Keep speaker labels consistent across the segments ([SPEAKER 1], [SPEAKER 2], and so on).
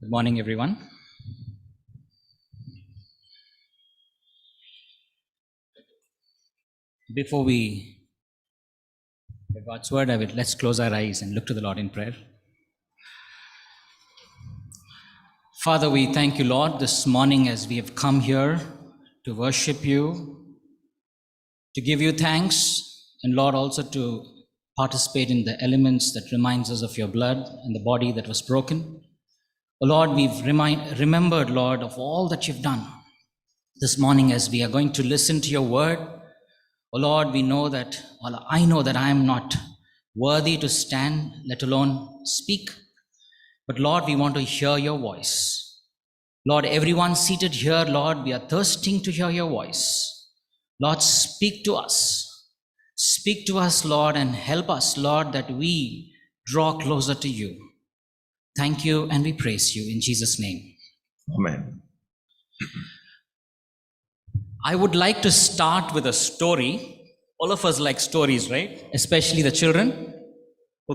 [SPEAKER 1] Good morning, everyone. Before we hear God's word, let's close our eyes and look to the Lord in prayer. Father, we thank you, Lord, this morning as we have come here to worship you, to give you thanks, and Lord, also to participate in the elements that reminds us of your blood and the body that was broken. Oh Lord, we've remembered, Lord, of all that you've done. This morning as we are going to listen to your word, oh Lord, we know that, well, I know that I am not worthy to stand, let alone speak. But Lord, we want to hear your voice. Lord, everyone seated here, Lord, we are thirsting to hear your voice. Lord, speak to us. Speak to us, Lord, and help us, Lord, that we draw closer to you. Thank you, and we praise you in Jesus' name.
[SPEAKER 2] Amen.
[SPEAKER 1] I would like to start with a story. All of us like stories, right? Especially the children.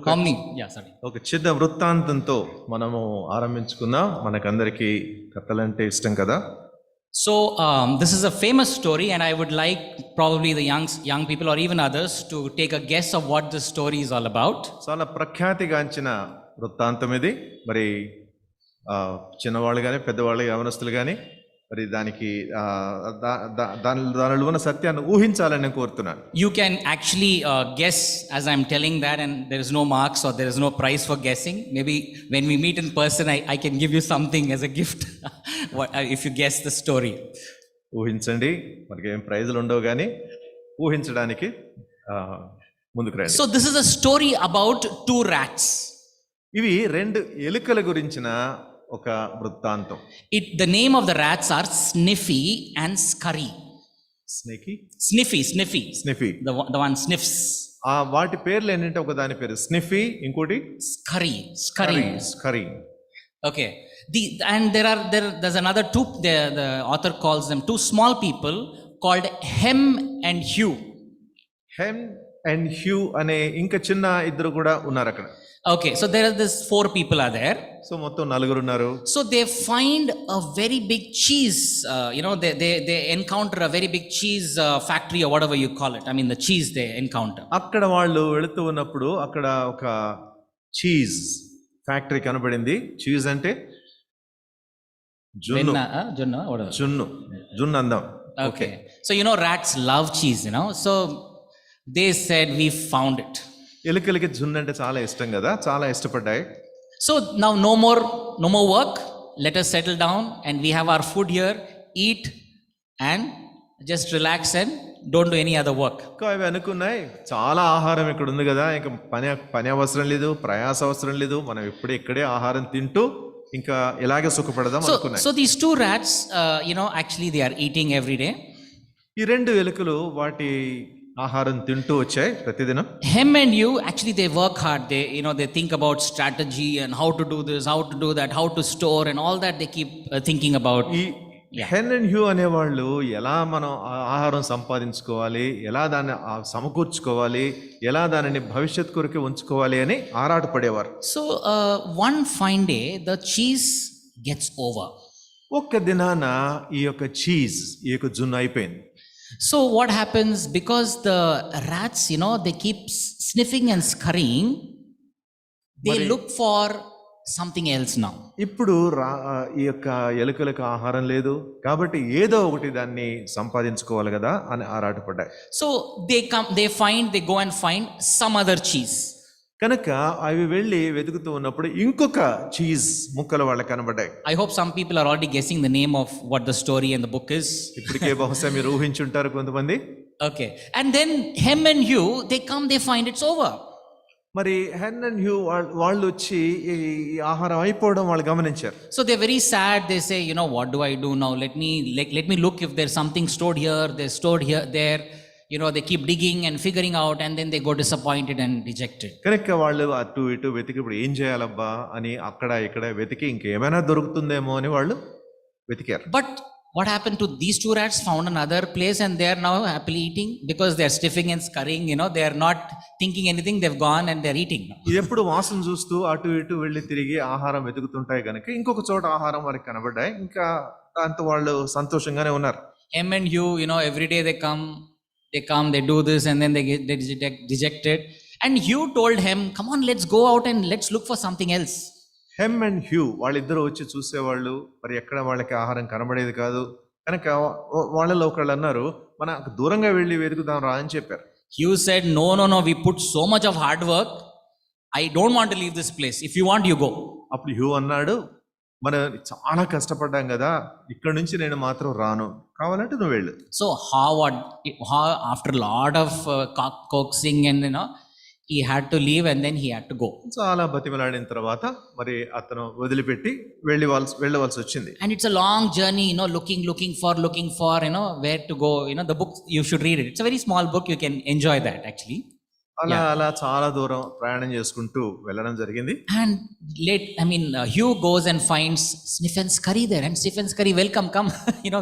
[SPEAKER 1] How many? Yeah, sorry.
[SPEAKER 2] ఒక చిన్న వృత్తాంతంతో మనము ఆరంభించుకుందాం. మనకందరికీ కథలంటే ఇష్టం కదా.
[SPEAKER 1] So this is a famous story, and I would like probably the young people or even others to take a guess of what this story is all about.
[SPEAKER 2] చాలా ప్రఖ్యాతిగాంచిన వృత్తాంతం ఇది. మరి చిన్నవాళ్ళు కానీ పెద్దవాళ్ళు యవనస్తులు కానీ మరి దానికి దానిలో ఉన్న సత్యాన్ని ఊహించాలని నేను కోరుతున్నాను.
[SPEAKER 1] You can actually guess as I'm telling that, and there is no marks or there is no prize for guessing. Maybe when we meet in person, I can give you something as a gift if you guess the story.
[SPEAKER 2] ఊహించండి, మనకి ఏం ప్రైజులు ఉండవు కానీ ఊహించడానికి ముందుకు రండి.
[SPEAKER 1] So this is a story about two rats.
[SPEAKER 2] ఇవి రెండు ఎలుకల గురించిన ఒక వృత్తాంతం.
[SPEAKER 1] The name of the rats are Sniffy and Scurry. Sniffy. The one sniffs.
[SPEAKER 2] వాటి పేర్లు ఏంటంటే ఒక దాని పేరు స్నిఫీ, ఇంకోటి స్కరీ.
[SPEAKER 1] Okay. And there's another two. The author calls them two small people called Hem and Hugh.
[SPEAKER 2] Hem and Hugh అనే ఇంకా చిన్న ఇద్దరు కూడా ఉన్నారు అక్కడ.
[SPEAKER 1] Okay, so there are this four people are there.
[SPEAKER 2] So మొత్తం నలుగురు ఉన్నారు.
[SPEAKER 1] So they find a very big cheese. They encounter a very big cheese factory or whatever you call it. I mean the cheese they encounter.
[SPEAKER 2] అక్కడ వాళ్ళు వెళుతూ ఉన్నప్పుడు అక్కడ ఒక cheese factory కనబడింది. చీజ్ అంటే జున్ను అందం.
[SPEAKER 1] Okay. So rats love cheese, So they said we found it.
[SPEAKER 2] ఎలుకలకి జున్ను అంటే చాలా ఇష్టం కదా, చాలా ఇష్టపడ్డాయి.
[SPEAKER 1] So now no more work. Let us settle down and we have our food here. Eat and just relax and don't do any other work.
[SPEAKER 2] అవి అనుకున్నాయి, చాలా ఆహారం ఇక్కడ ఉంది కదా, ఇంకా పని అవసరం లేదు, ప్రయాస అవసరం లేదు, మనం ఇక్కడే ఆహారం తింటూ ఇంకా ఇలాగే సుఖపడదాం అనుకున్నాయి.
[SPEAKER 1] So these two rats, actually they are eating every day.
[SPEAKER 2] ఈ రెండు ఎలుకలు వాటి ఆహారం తింటూ వచ్చాయి ప్రతిదినం.
[SPEAKER 1] Hem and Hugh, actually they work hard. They think about strategy and how to do this, how to do that, how to store and all that they keep thinking about.
[SPEAKER 2] Hem and Haw అనేవాళ్ళు ఎలా మనం ఆహారం సంపాదించుకోవాలి, ఎలా దాన్ని సమకూర్చుకోవాలి, ఎలా దానిని భవిష్యత్ కొరకు ఉంచుకోవాలి అని ఆరాటపడేవారు.
[SPEAKER 1] So one fine day the cheese gets over.
[SPEAKER 2] ఒక్క దినాన ఈ యొక్క చీజ్, ఈ యొక్క జున్ను అయిపోయింది.
[SPEAKER 1] So what happens, because the rats, they keep sniffing and scurrying, they look for something else now.
[SPEAKER 2] ఇప్పుడు ఈ యొక్క ఎలుకలకు ఆహారం లేదు కాబట్టి ఏదో ఒకటి దాన్ని సంపాదించుకోవాలి కదా అని ఆరాటపడ్డాయి.
[SPEAKER 1] So they go and find some other cheese.
[SPEAKER 2] కనుక అవి వెళ్ళి వెతుకుతూ ఉన్నప్పుడు ఇంకొక చీజ్ ముక్కలు వాళ్ళకి కనబడ్డాయి.
[SPEAKER 1] I hope some people are already guessing the name of what the story and the book is.
[SPEAKER 2] ఇప్పటికే బహుశా మీరు ఊహించుంటారు కొంతమంది.
[SPEAKER 1] Okay, and then Hem and Hugh, they find it's over.
[SPEAKER 2] మరి హెన్ అండ్ హ్యూ వాళ్ళు వచ్చి ఈ ఆహారం అయిపోవడం వాళ్ళు గమనించారు.
[SPEAKER 1] So they're very sad. They say, what do I do now? Let me look if there's something stored here. They're stored here, there. They keep digging and figuring out, and then they go disappointed and dejected.
[SPEAKER 2] కనుక వాళ్ళు అటు ఇటు వెతికి ఇప్పుడు ఏం చేయాలబ్బా అని అక్కడ ఇక్కడ వెతికి ఇంకేమైనా దొరుకుతుందేమో అని వాళ్ళు వెతికారు.
[SPEAKER 1] But what happened to these two rats? Found another place and they are now happily eating because they are sniffing and scurrying. They are not thinking anything, they've gone and they're eating now.
[SPEAKER 2] ఇది ఎప్పుడు వాసన చూస్తూ అటు ఇటు వెళ్ళి తిరిగి ఆహారం వెతుకుతుంటాయి కనుక ఇంకొక చోట ఆహారం వారికి కనబడ్డాయి. ఇంకా దాంతో వాళ్ళు సంతోషంగానే ఉన్నారు.
[SPEAKER 1] M and Hugh, every day they come, they do this, and then they get dejected. And Hugh told him, come on, let's go out and let's look for something else.
[SPEAKER 2] Hem and Haw వాళ్ళిద్దరూ వచ్చి చూసేవాళ్ళు. మరి ఎక్కడ వాళ్ళకి ఆహారం కనబడేది కాదు కనుక వాళ్ళలో ఒకళ్ళు అన్నారు, మన దూరంగా వెళ్ళి వెతుకుదాం రా అని చెప్పారు.
[SPEAKER 1] Hugh said, no, we put so much of hard work. I don't want to leave this place. If you want, you go.
[SPEAKER 2] అప్పుడు హ్యూ అన్నాడు, మనం చాలా కష్టపడ్డాం కదా, ఇక్కడ నుంచి నేను మాత్రం రాను, కావాలంటే నువ్వు వెళ్ళు.
[SPEAKER 1] So how after a lot of coaxing and he had to leave and then he had to go.
[SPEAKER 2] చాలా బతిమలాడిన తర్వాత మరి అతను వదిలిపెట్టి వెళ్ళవలసి వచ్చింది.
[SPEAKER 1] And it's a long journey, looking for, where to go. The book, you should read it. It's a very small book. You can enjoy that actually.
[SPEAKER 2] అలా చాలా దూరం ప్రయాణం చేసుకుంటూ వెళ్ళడం జరిగింది.
[SPEAKER 1] And Hugh goes and finds Sniffen's curry there, and Sniffen's curry, welcome, come.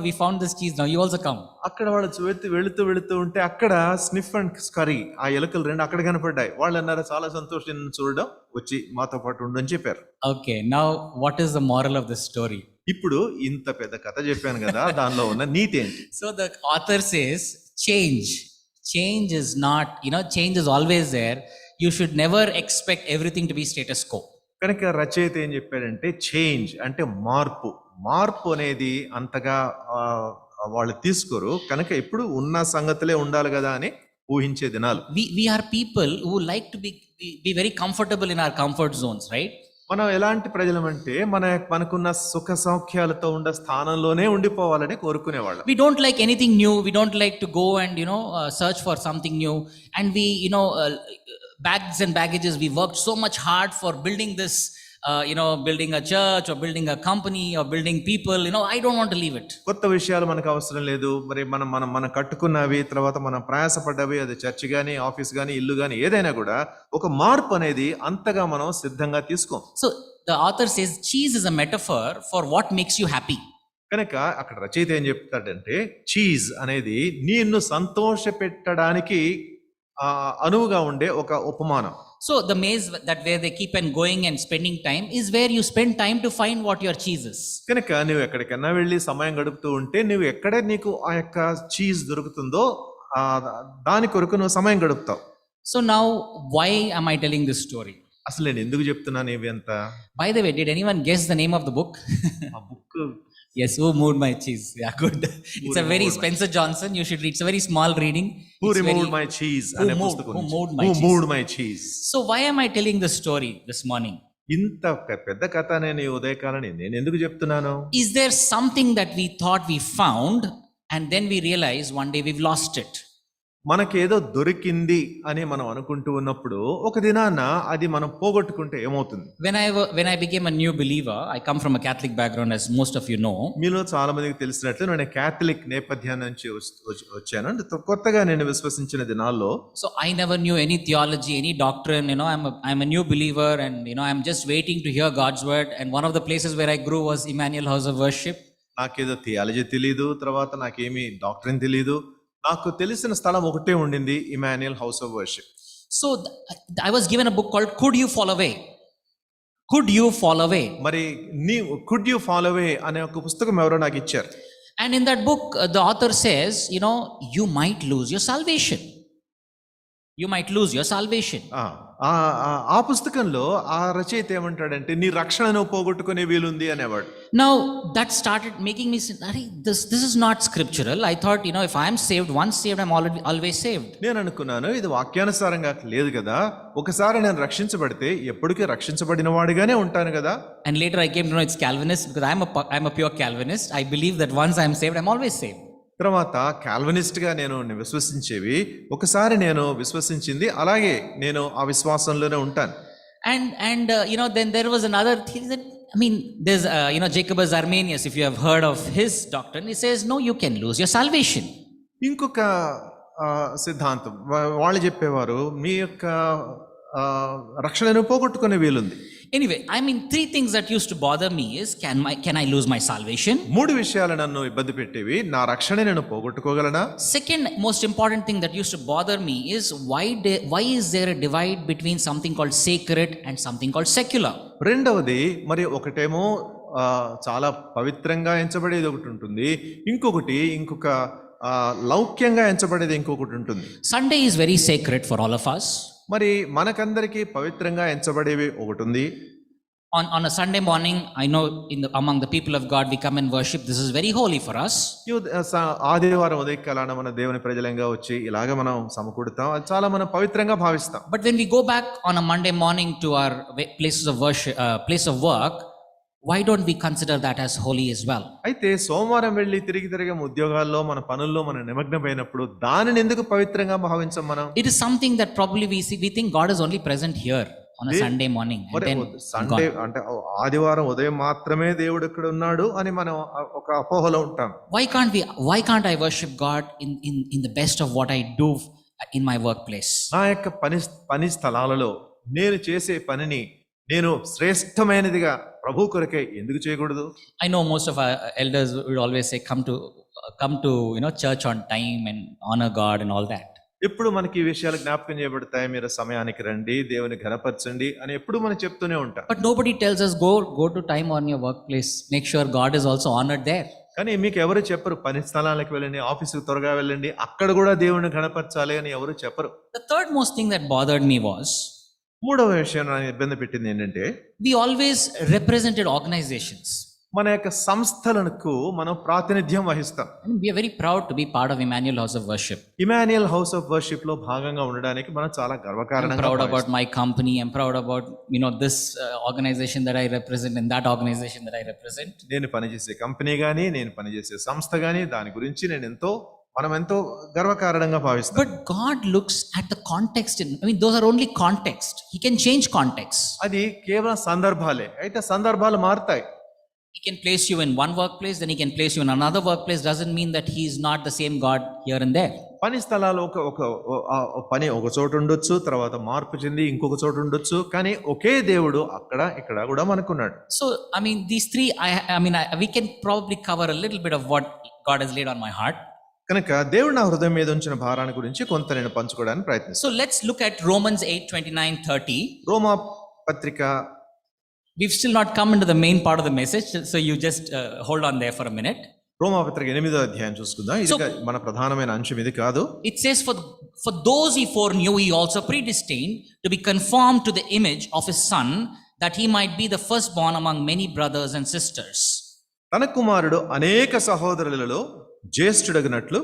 [SPEAKER 1] We found this cheese, now you also come.
[SPEAKER 2] అక్కడ వాళ్ళు వెళుతూ ఉంటే అక్కడ స్నిఫ్ అండ్ కర్రీ, ఆ ఎలుకలు రెండు అక్కడ కనపడ్డాయి. వాళ్ళు అన్నారు, చాలా సంతోషం చూడడం, వచ్చి మాతో పాటు ఉండు అని చెప్పారు.
[SPEAKER 1] Okay, now what is the moral of the story?
[SPEAKER 2] ఇప్పుడు ఇంత పెద్ద కథ చెప్పాను కదా, దానిలో ఉన్న నీతి ఏంటి?
[SPEAKER 1] So the author says, change is not, change is always there. You should never expect everything to be status quo.
[SPEAKER 2] కనుక రచయిత ఏం చెప్పాడంటే, చేంజ్ అంటే మార్పు అనేది అంతగా వాళ్ళు తీసుకోరు కనుక ఎప్పుడు ఉన్న సంగతులే ఉండాలి కదా అని ఊహించే దినాలు.
[SPEAKER 1] We are people who like to be very comfortable in our comfort zones, right?
[SPEAKER 2] మనం ఎలాంటి ప్రజలమంటే మనకున్న సుఖ సౌఖ్యాలతో ఉండే స్థానంలోనే ఉండిపోవాలని కోరుకునేవాళ్ళం.
[SPEAKER 1] We don't like anything new. We don't like to go and search for something new. And we bags and baggages. We worked so much hard for building this. Building a church or building a company or building people. I don't want to leave it.
[SPEAKER 2] కొత్త విషయాలు మనకు అవసరం లేదు. మరి మనం కట్టుకున్నవి, తర్వాత మనం ప్రయాసపడ్డవి, అది చర్చ్ గానీ, ఆఫీస్ గానీ, ఇల్లు గానీ ఏదైనా కూడా ఒక మార్పు అనేది అంతగా మనం సిద్ధంగా తీసుకోం.
[SPEAKER 1] So the author says cheese is a metaphor for what makes you happy.
[SPEAKER 2] కనుక అక్కడ రచయిత ఏం చెప్తాడంటే, చీజ్ అనేది నిన్ను సంతోష పెట్టడానికి అనువుగా ఉండే ఒక ఉపమానం.
[SPEAKER 1] So the maze that where they keep on going and spending time is where you spend time to find what your cheese is.
[SPEAKER 2] కనుక నువ్వు ఎక్కడికన్నా వెళ్ళి సమయం గడుపుతూ ఉంటే, నువ్వు ఎక్కడ నీకు ఆ యొక్క చీజ్ దొరుకుతుందో దాని కొరకు నువ్వు సమయం గడుపుతావు.
[SPEAKER 1] So now why am I telling this story?
[SPEAKER 2] అసలు నేను ఎందుకు చెప్తున్నాను ఇవి అంతా?
[SPEAKER 1] By the way, did anyone guess the name of the book?
[SPEAKER 2] ఆ book
[SPEAKER 1] Yes, Who Moved My Cheese? Yeah, good. It's a very Spencer Johnson. You should read. It's a very small reading.
[SPEAKER 2] Who Removed My Cheese? అనే పుస్తకం. Who Moved My Cheese?
[SPEAKER 1] So why am I telling this story this morning?
[SPEAKER 2] ఇంత పెద్ద కథ నేను ఉదయకాలని నేను ఎందుకు చెప్తున్నాను?
[SPEAKER 1] Is there something that we thought we found and then we realize one day we've lost it?
[SPEAKER 2] మనకేదో దొరికింది అని మనం అనుకుంటూ ఉన్నప్పుడు ఒక దినాన అది మనం పోగొట్టుకుంటే ఏమవుతుంది?
[SPEAKER 1] When I became a new believer, I come from a Catholic background, as most of you know.
[SPEAKER 2] మీలో చాలా మందికి తెలిసినట్లు నేను క్యాథలిక్ నేపథ్యం నుంచి వచ్చాను. కొత్తగా నేను విశ్వసించిన దినాల్లో,
[SPEAKER 1] so I never knew any theology, any doctrine. I'm a new believer, and I'm just waiting to hear God's word. And one of the places where I grew was Emmanuel House of Worship.
[SPEAKER 2] నాకేదో theology తెలీదు, తర్వాత నాకేమీ doctrine తెలీదు. నాకు తెలిసిన స్థలం ఒకటే ఉండింది, Emmanuel house of worship.
[SPEAKER 1] So I was given a book called Could You Fall Away? Could You Fall Away?
[SPEAKER 2] మరి Could You Fall Away అనే ఒక పుస్తకం ఎవరో నాకు ఇచ్చారు.
[SPEAKER 1] And in that book the author says, you might lose your salvation. You might lose your salvation.
[SPEAKER 2] ఆ పుస్తకంలో ఆ రచయిత ఏమంటాడంటే, నీ రక్షణను పోగొట్టుకునే వీలుంది అనేవాడు.
[SPEAKER 1] Now that started making me say, this is not scriptural. I thought, if I am saved, once saved, I'm always saved.
[SPEAKER 2] నేను అనుకున్నాను, ఇది వాక్యానుసారంగా లేదు కదా, ఒకసారి నేను రక్షించబడితే ఎప్పటికీ రక్షించబడిన వాడిగానే ఉంటాను కదా.
[SPEAKER 1] And later I came to know it's Calvinist, because I'm a pure Calvinist. I believe that once I'm saved, I'm always saved.
[SPEAKER 2] తర్వాత కాల్వినిస్ట్ గా నేను విశ్వసించేవి, ఒకసారి నేను విశ్వసించింది అలాగే నేను ఆ విశ్వాసంలోనే ఉంటాను.
[SPEAKER 1] And then there was another thing that, there's Jacobus Arminius, if you have heard of his doctrine, he says no, you can lose your salvation.
[SPEAKER 2] ఇంకొక సిద్ధాంతం వాళ్ళు చెప్పేవారు, మీ యొక్క రక్షణను పోగొట్టుకునే వీలుంది.
[SPEAKER 1] Anyway, I mean, three things that used to bother me is can I lose my salvation?
[SPEAKER 2] మూడు విషయాలు నన్ను ఇబ్బంది పెట్టేవి. నా రక్షణ నేను పోగొట్టుకోగలనా?
[SPEAKER 1] Second most important thing that used to bother me is why is there a divide between something called sacred and something called secular?
[SPEAKER 2] రెండవది, మరి ఒకటేమో చాలా పవిత్రంగా ఎంచబడేది ఒకటి ఉంటుంది, ఇంకొక లౌక్యంగా ఎంచబడేది ఇంకొకటి ఉంటుంది.
[SPEAKER 1] Sunday is very sacred for all of us.
[SPEAKER 2] మరి మనకందరికీ పవిత్రంగా ఎంచబడేవి ఒకటి ఉంది.
[SPEAKER 1] On a Sunday morning, I know among the people of God we come and worship. This is very holy for us.
[SPEAKER 2] ఆదివారం ఉదయకాలాన మన దేవుని ప్రజలంగా వచ్చి ఇలాగ మనం సమకూడుతాం, అది చాలా మనం పవిత్రంగా భావిస్తాం.
[SPEAKER 1] But when we go back on a Monday morning to our places of worship, place of work, why don't we consider that as holy as well?
[SPEAKER 2] అయితే సోమవారం వెళ్ళి తిరిగి ఉద్యోగాల్లో మన పనుల్లో మనం నిమగ్నమైనప్పుడు దానిని ఎందుకు పవిత్రంగా భావించం మనం?
[SPEAKER 1] It is something that probably we think God is only present here on a Sunday morning. And then
[SPEAKER 2] Sunday అంటే ఆదివారం ఉదయం మాత్రమే దేవుడు ఇక్కడ ఉన్నాడు అని మనం ఒక అపోహలో ఉంటాం.
[SPEAKER 1] Why can't I worship God in the best of what I do in my workplace?
[SPEAKER 2] నా యొక్క పని స్థలాలలో నేను చేసే పనిని నేను శ్రేష్టమైనదిగా ప్రభు కొరకే ఎందుకు చేయకూడదు?
[SPEAKER 1] I know most of our elders would always say come to church on time and honor God and all that.
[SPEAKER 2] ఎప్పుడు మనకి ఈ విషయాలు జ్ఞాపకం చేయబడతాయి, మీరు సమయానికి రండి, దేవుని ఘనపరచండి అని ఎప్పుడు మనం చెప్తూనే ఉంటాం.
[SPEAKER 1] But nobody tells us go to time on your workplace. Make sure God is also honored there.
[SPEAKER 2] కానీ మీకు ఎవరు చెప్పరు, పని స్థలాలకు వెళ్ళండి, ఆఫీసుకు త్వరగా వెళ్ళండి, అక్కడ కూడా దేవుని ఘనపరచాలి అని ఎవరు చెప్పరు.
[SPEAKER 1] The third most thing that bothered me was
[SPEAKER 2] మూడవ విషయం నన్ను ఇబ్బంది పెట్టింది ఏంటంటే,
[SPEAKER 1] we always represented organizations.
[SPEAKER 2] మన యొక్క సంస్థలకు మనం ప్రాతినిధ్యం వహిస్తాం.
[SPEAKER 1] We are very proud to be part of Emmanuel House of Worship.
[SPEAKER 2] Emmanuel house of worship లో భాగంగా ఉండడానికి మనం చాలా
[SPEAKER 1] I'm
[SPEAKER 2] గర్వకారణంగా
[SPEAKER 1] proud about my company. I'm proud about this organization that I represent and that organization that I represent.
[SPEAKER 2] నేను పనిచేసే company కానీ, నేను పనిచేసే సంస్థ కానీ, దాని గురించి మనం ఎంతో గర్వకారణంగా భావిస్తాం.
[SPEAKER 1] But God looks at the context. Those are only context. He can change context.
[SPEAKER 2] అది కేవలం సందర్భాలే, అయితే సందర్భాలు మారుతాయి.
[SPEAKER 1] He can place you in one workplace, then he can place you in another workplace. Doesn't mean that he is not the same God here and there.
[SPEAKER 2] పని స్థలాలు పని ఒక చోటు ఉండొచ్చు, తర్వాత మార్పు చెంది ఇంకొక చోటు ఉండొచ్చు, కానీ ఒకే దేవుడు అక్కడ ఇక్కడ కూడా మనకున్నాడు.
[SPEAKER 1] So these three, we can probably cover a little bit of what God has laid on my heart.
[SPEAKER 2] కనుక దేవుడు నా హృదయం మీద ఉంచిన భారాన్ని గురించి కొంత నేను పంచుకోవడానికి ప్రయత్నిస్తాను.
[SPEAKER 1] So let's look at Romans 8:29-30.
[SPEAKER 2] రోమా పత్రిక,
[SPEAKER 1] We've still not come into the main part of the message, so you just hold on there for a minute.
[SPEAKER 2] రోమా పత్రిక 8వ అధ్యాయం చూసుకుందాం. ఇది మన ప్రధానమైన అంశం ఇది కాదు.
[SPEAKER 1] It says, for those he foreknew, he also predestined to be conformed to the image of his son, that he might be the firstborn among many brothers and sisters.
[SPEAKER 2] తన కుమారుడు అనేక సహోదరులలో జ్యేష్ఠుడగినట్లు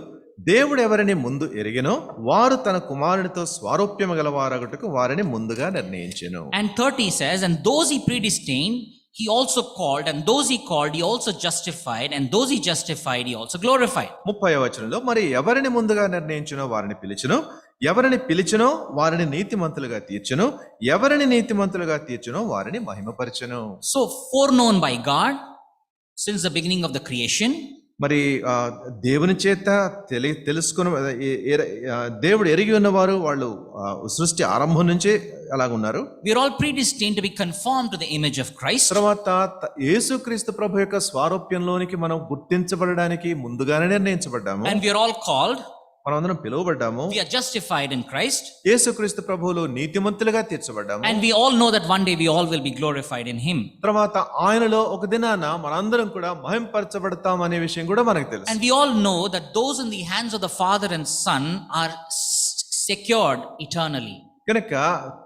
[SPEAKER 2] దేవుడు ఎవరిని ముందు ఎరిగినో వారు తన కుమారునితో స్వారూప్యము గలవారగుటకు వారిని ముందుగా నిర్ణయించెను.
[SPEAKER 1] And 30 says, and those he predestined he also called, and those he called he also justified, and those he justified he also glorified.
[SPEAKER 2] 30వ వచనంలో, మరి ఎవరిని ముందుగా నిర్ణయించినో వారిని పిలిచెను, ఎవరిని పిలిచెనో వారిని నీతిమంతులుగా తీర్చెను, ఎవరిని నీతిమంతులుగా తీర్చెనో వారిని మహిమపరచెను.
[SPEAKER 1] So foreknown by God since the beginning of the creation.
[SPEAKER 2] మరి దేవుని చేత తెలుసుకున్న దేవుడు ఎరిగి ఉన్నవారు వాళ్ళు సృష్టి ఆరంభం నుంచే అలాగున్నారు.
[SPEAKER 1] We are all predestined to be conformed to the image of Christ.
[SPEAKER 2] తర్వాత యేసుక్రీస్తు ప్రభు యొక్క స్వారూప్యంలోనికి మనం గుర్తించబడడానికి ముందుగానే నిర్ణయించబడ్డాము.
[SPEAKER 1] And we are all called,
[SPEAKER 2] మనమందరం పిలువబడ్డాము.
[SPEAKER 1] we are justified in Christ.
[SPEAKER 2] యేసుక్రీస్తు ప్రభువులో నీతిమంతులుగా తీర్చబడ్డాము.
[SPEAKER 1] And we all know that one day we all will be glorified in him.
[SPEAKER 2] తర్వాత ఆయనలో ఒక దినాన మనందరం కూడా మహింపరచబడతాం అనే విషయం కూడా మనకు తెలుసు.
[SPEAKER 1] And we all know that those in the hands of the Father and Son are secured eternally.
[SPEAKER 2] కనుక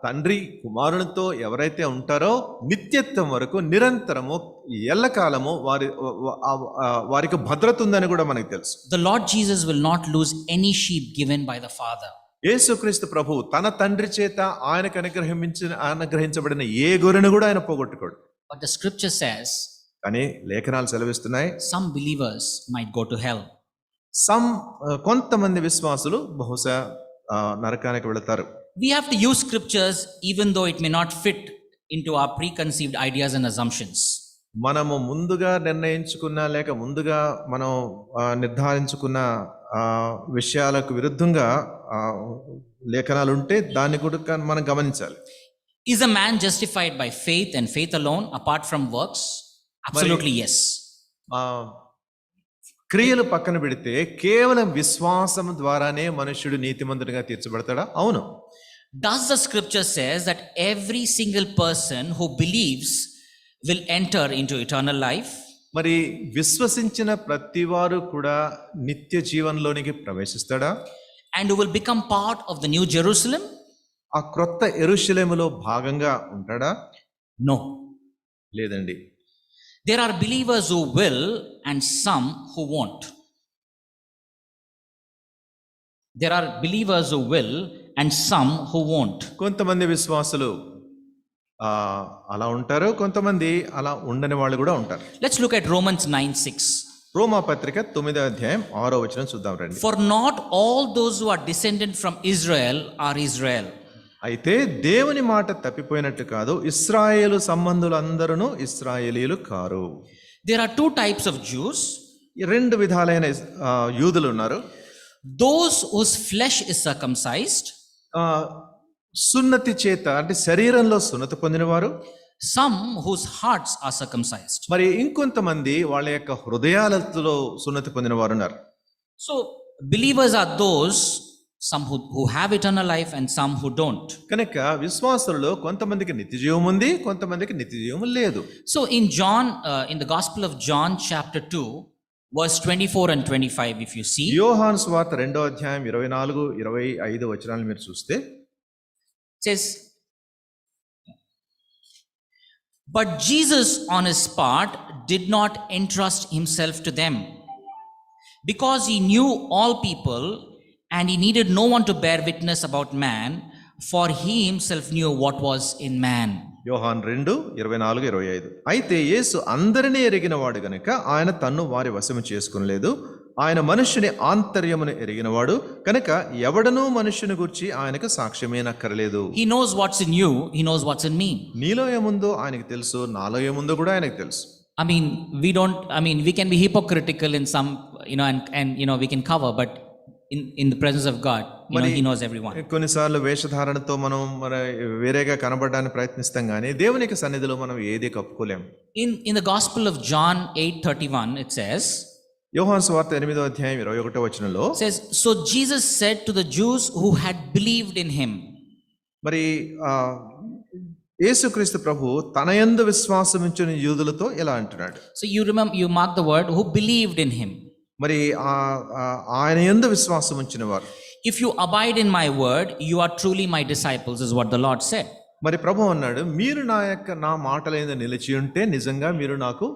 [SPEAKER 2] తండ్రి కుమారునితో ఎవరైతే ఉంటారో నిత్యత్వం వరకు నిరంతరము ఎల్లకాలము వారికి భద్రత ఉందని కూడా మనకు తెలుసు.
[SPEAKER 1] The Lord Jesus will not lose any sheep given by the Father.
[SPEAKER 2] యేసుక్రీస్తు ప్రభు తన తండ్రి చేత ఆయనకు అనుగ్రహించబడిన ఏ గొర్రెను కూడా ఆయన పోగొట్టుకోడు.
[SPEAKER 1] But the scripture says,
[SPEAKER 2] కానీ లేఖనాలు సెలవిస్తున్నాయి,
[SPEAKER 1] some believers might go to hell.
[SPEAKER 2] కొంతమంది విశ్వాసులు బహుశా నరకానికి వెళతారు.
[SPEAKER 1] We have to use scriptures even though it may not fit into our preconceived ideas and assumptions.
[SPEAKER 2] మనము ముందుగా నిర్ణయించుకున్న లేక ముందుగా మనం నిర్ధారించుకున్న విషయాలకు విరుద్ధంగా లేఖనాలు ఉంటే దాన్ని కూడా మనం గమనించాలి.
[SPEAKER 1] Is a man justified by faith and faith alone, apart from works? Absolutely yes.
[SPEAKER 2] ఆ, క్రియలు పక్కన పెడితే కేవలం విశ్వాసం ద్వారానే మనుష్యుడు నీతిమంతుడిగా తీర్చబడతాడా? అవును.
[SPEAKER 1] Does the scripture says that every single person who believes will enter into eternal life?
[SPEAKER 2] మరి విశ్వసించిన ప్రతివారు కూడా నిత్య జీవనంలోనికి ప్రవేశిస్తాడా?
[SPEAKER 1] And who will become part of the new Jerusalem?
[SPEAKER 2] ఆ క్రొత్త యెరూషలేములో భాగంగా ఉంటాడా?
[SPEAKER 1] No.
[SPEAKER 2] లేదండి.
[SPEAKER 1] There are believers who will and some who won't. There are believers who will and some who won't.
[SPEAKER 2] కొంతమంది విశ్వాసులు అలా ఉంటారు, కొంతమంది అలా ఉండని వాళ్ళు కూడా ఉంటారు.
[SPEAKER 1] Let's look at Romans 9:6.
[SPEAKER 2] రోమా పత్రిక 9వ అధ్యాయం 6వ వచనం చూద్దాం రండి.
[SPEAKER 1] For not all those who are descended from Israel are Israel.
[SPEAKER 2] అయితే దేవుని మాట తప్పిపోయినట్టు కాదు, ఇశ్రాయేలు సంబంధులందరూ ఇశ్రాయేలీయులు car.
[SPEAKER 1] There are two types of Jews.
[SPEAKER 2] ఈ రెండు విధాలైన యూదులు ఉన్నారు.
[SPEAKER 1] Those whose flesh is circumcised,
[SPEAKER 2] సున్నతి చేత అంటే శరీరంలో సున్నతి పొందినవారు,
[SPEAKER 1] some whose hearts are circumcised.
[SPEAKER 2] మరి ఇంకొంతమంది వాళ్ళ యొక్క హృదయాలతో సున్నతి పొందిన వారు ఉన్నారు.
[SPEAKER 1] So believers are those some who have eternal life and some who don't.
[SPEAKER 2] కనుక విశ్వాసులలో కొంతమందికి నిత్య జీవం ఉంది, కొంతమందికి నిత్య జీవం లేదు.
[SPEAKER 1] So in in the Gospel of John chapter 2 verse 24 and 25, if you see,
[SPEAKER 2] యోహాను సువార్త 2వ అధ్యాయం 24, 25 వచనాలు మీరు చూస్తే
[SPEAKER 1] says, but Jesus on his part did not entrust himself to them, because he knew all people and he needed no one to bear witness about man, for he himself knew what was in man.
[SPEAKER 2] యోహాను 2, 24, 25. అయితే యేసు అందరినీ ఎరిగినవాడు గనుక ఆయన తన్ను వారి వశము చేసుకొనలేదు. ఆయన మనుష్యుని ఆంతర్యమును ఎరిగినవాడు కనుక ఎవడనూ మనుష్యుని గురించి ఆయనకు సాక్ష్యమేనక్కర్లేదు.
[SPEAKER 1] He knows what's in you, he knows what's in me.
[SPEAKER 2] నీలో ఏముందో ఆయనకు తెలుసు, నాలో ఏముందో కూడా ఆయనకు తెలుసు.
[SPEAKER 1] We can be hypocritical in some, and we can cover, but in the presence of God, he knows everyone.
[SPEAKER 2] కొన్నిసార్లు వేషధారణతో మనం వేరేగా కనబడడానికి ప్రయత్నిస్తాం కానీ దేవునికి సన్నిధిలో మనం ఏది కప్పుకోలేం.
[SPEAKER 1] In the Gospel of John 8:31, it says,
[SPEAKER 2] యోహాను సువార్త 8వ అధ్యాయం 21వ వచనంలో
[SPEAKER 1] says, so Jesus said to the Jews who had believed in him.
[SPEAKER 2] మరి యేసుక్రీస్తు ప్రభు తన యందు విశ్వాసం ఉంచిన యూదులతో ఇలా అంటున్నాడు.
[SPEAKER 1] So you mark the word who believed in him.
[SPEAKER 2] మరి ఆయన యందు విశ్వాసం ఉంచిన వారు.
[SPEAKER 1] If you abide in my word, you are truly my disciples, is what the Lord said.
[SPEAKER 2] మరి ప్రభు అన్నాడు, మీరు నా మాటలైన నిలిచి ఉంటే నిజంగా మీరు నాకు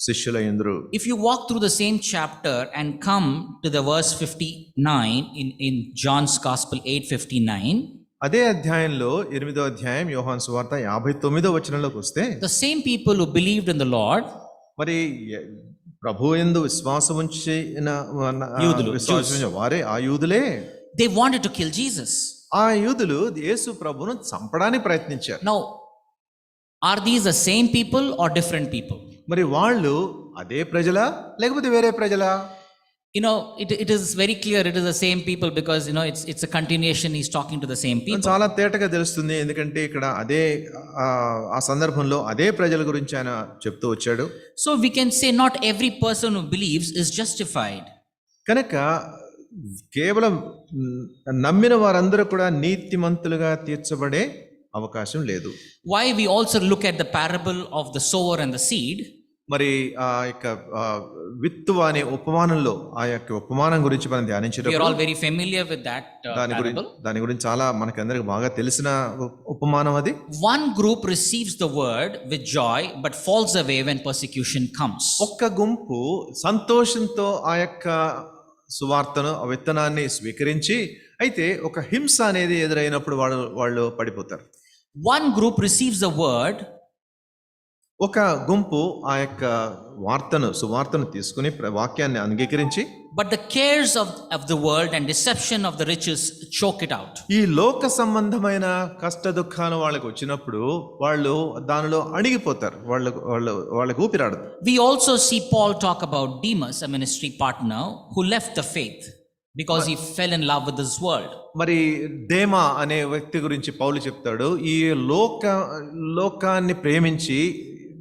[SPEAKER 2] శిష్యులయ్యుందురు.
[SPEAKER 1] If you walk through the same chapter and come to the verse 59 in John's Gospel 8:59,
[SPEAKER 2] అదే అధ్యాయంలో 8వ అధ్యాయం యోహాను సువార్త 59వ వచనంలోకి వస్తే,
[SPEAKER 1] the same people who believed in the Lord,
[SPEAKER 2] మరి ప్రభు యందు విశ్వాసం ఉంచిన వారే ఆ యూదులే,
[SPEAKER 1] they wanted to kill Jesus.
[SPEAKER 2] ఆ యూదులు యేసు ప్రభువును చంపడానికి ప్రయత్నించారు.
[SPEAKER 1] Now, are these the same people or different people?
[SPEAKER 2] మరి వాళ్ళు అదే ప్రజలా లేకపోతే వేరే ప్రజలా?
[SPEAKER 1] It is very clear it is the same people, because it's a continuation. He's talking to the same people.
[SPEAKER 2] చాలా తేటగా తెలుస్తుంది, ఎందుకంటే ఇక్కడ అదే ఆ సందర్భంలో అదే ప్రజల గురించి ఆయన చెప్తూ వచ్చాడు.
[SPEAKER 1] So we can say not every person who believes is justified.
[SPEAKER 2] కనుక కేవలం నమ్మిన వారందరూ కూడా నీతిమంతులుగా తీర్చబడే అవకాశం లేదు.
[SPEAKER 1] Why we also look at the parable of the sower and the seed.
[SPEAKER 2] మరి ఆ యొక్క విత్తువ అనే ఉపమానంలో ఆ యొక్క ఉపమానం గురించి మనం ధ్యానించేటప్పుడు
[SPEAKER 1] we are all very familiar with that parable.
[SPEAKER 2] దాని గురించి చాలా మనకందరికి బాగా తెలిసిన ఉపమానం అది.
[SPEAKER 1] One group receives the word with joy but falls away when persecution comes.
[SPEAKER 2] ఒక్క గుంపు సంతోషంతో ఆ యొక్క సువార్తను ఆ విత్తనాన్ని స్వీకరించి, అయితే ఒక హింస అనేది ఎదురైనప్పుడు వాళ్ళు పడిపోతారు.
[SPEAKER 1] One group receives the word,
[SPEAKER 2] ఒక గుంపు ఆ యొక్క సువార్తను తీసుకుని వాక్యాన్ని అంగీకరించి,
[SPEAKER 1] but the cares of the world and deception of the riches choke it out.
[SPEAKER 2] ఈ లోక సంబంధమైన కష్ట దుఃఖాలు వాళ్ళకి వచ్చినప్పుడు వాళ్ళు దానిలో అణిగిపోతారు, వాళ్ళకు ఊపిరాడదు.
[SPEAKER 1] We also see Paul talk about Demas, a ministry partner who left the faith. because he fell in love with this world.
[SPEAKER 2] మరి దేమా అనే వ్యక్తి గురించి పౌలు చెప్తాడు, ఈ లోకాన్ని ప్రేమించి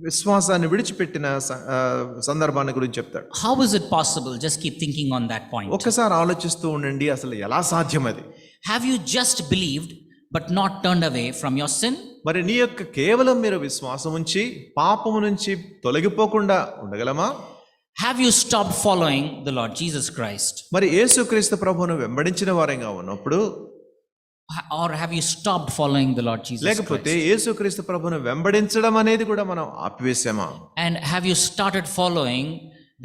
[SPEAKER 2] విశ్వాసాన్ని విడిచిపెట్టిన సందర్భాన్ని గురించి చెప్తాడు.
[SPEAKER 1] How is it possible? Just keep thinking on that point.
[SPEAKER 2] ఒక్కసారి ఆలోచిస్తూ ఉండండి, అసలు ఎలా సాధ్యం అది?
[SPEAKER 1] Have you just believed but not turned away from your sin?
[SPEAKER 2] మరి నీ యొక్క కేవలం మీరు విశ్వాసం ఉంచి పాపము నుంచి తొలగిపోకుండా ఉండగలమా?
[SPEAKER 1] Have you stopped following the Lord Jesus Christ?
[SPEAKER 2] మరి యేసుక్రీస్తు ప్రభువును వెంబడించిన వారంగా ఉన్నప్పుడు,
[SPEAKER 1] Or have you stopped following the Lord Jesus
[SPEAKER 2] లేకపోతే
[SPEAKER 1] Christ?
[SPEAKER 2] యేసుక్రీస్తు ప్రభువును వెంబడించడం అనేది కూడా మనం ఆపివేశామా?
[SPEAKER 1] And have you started following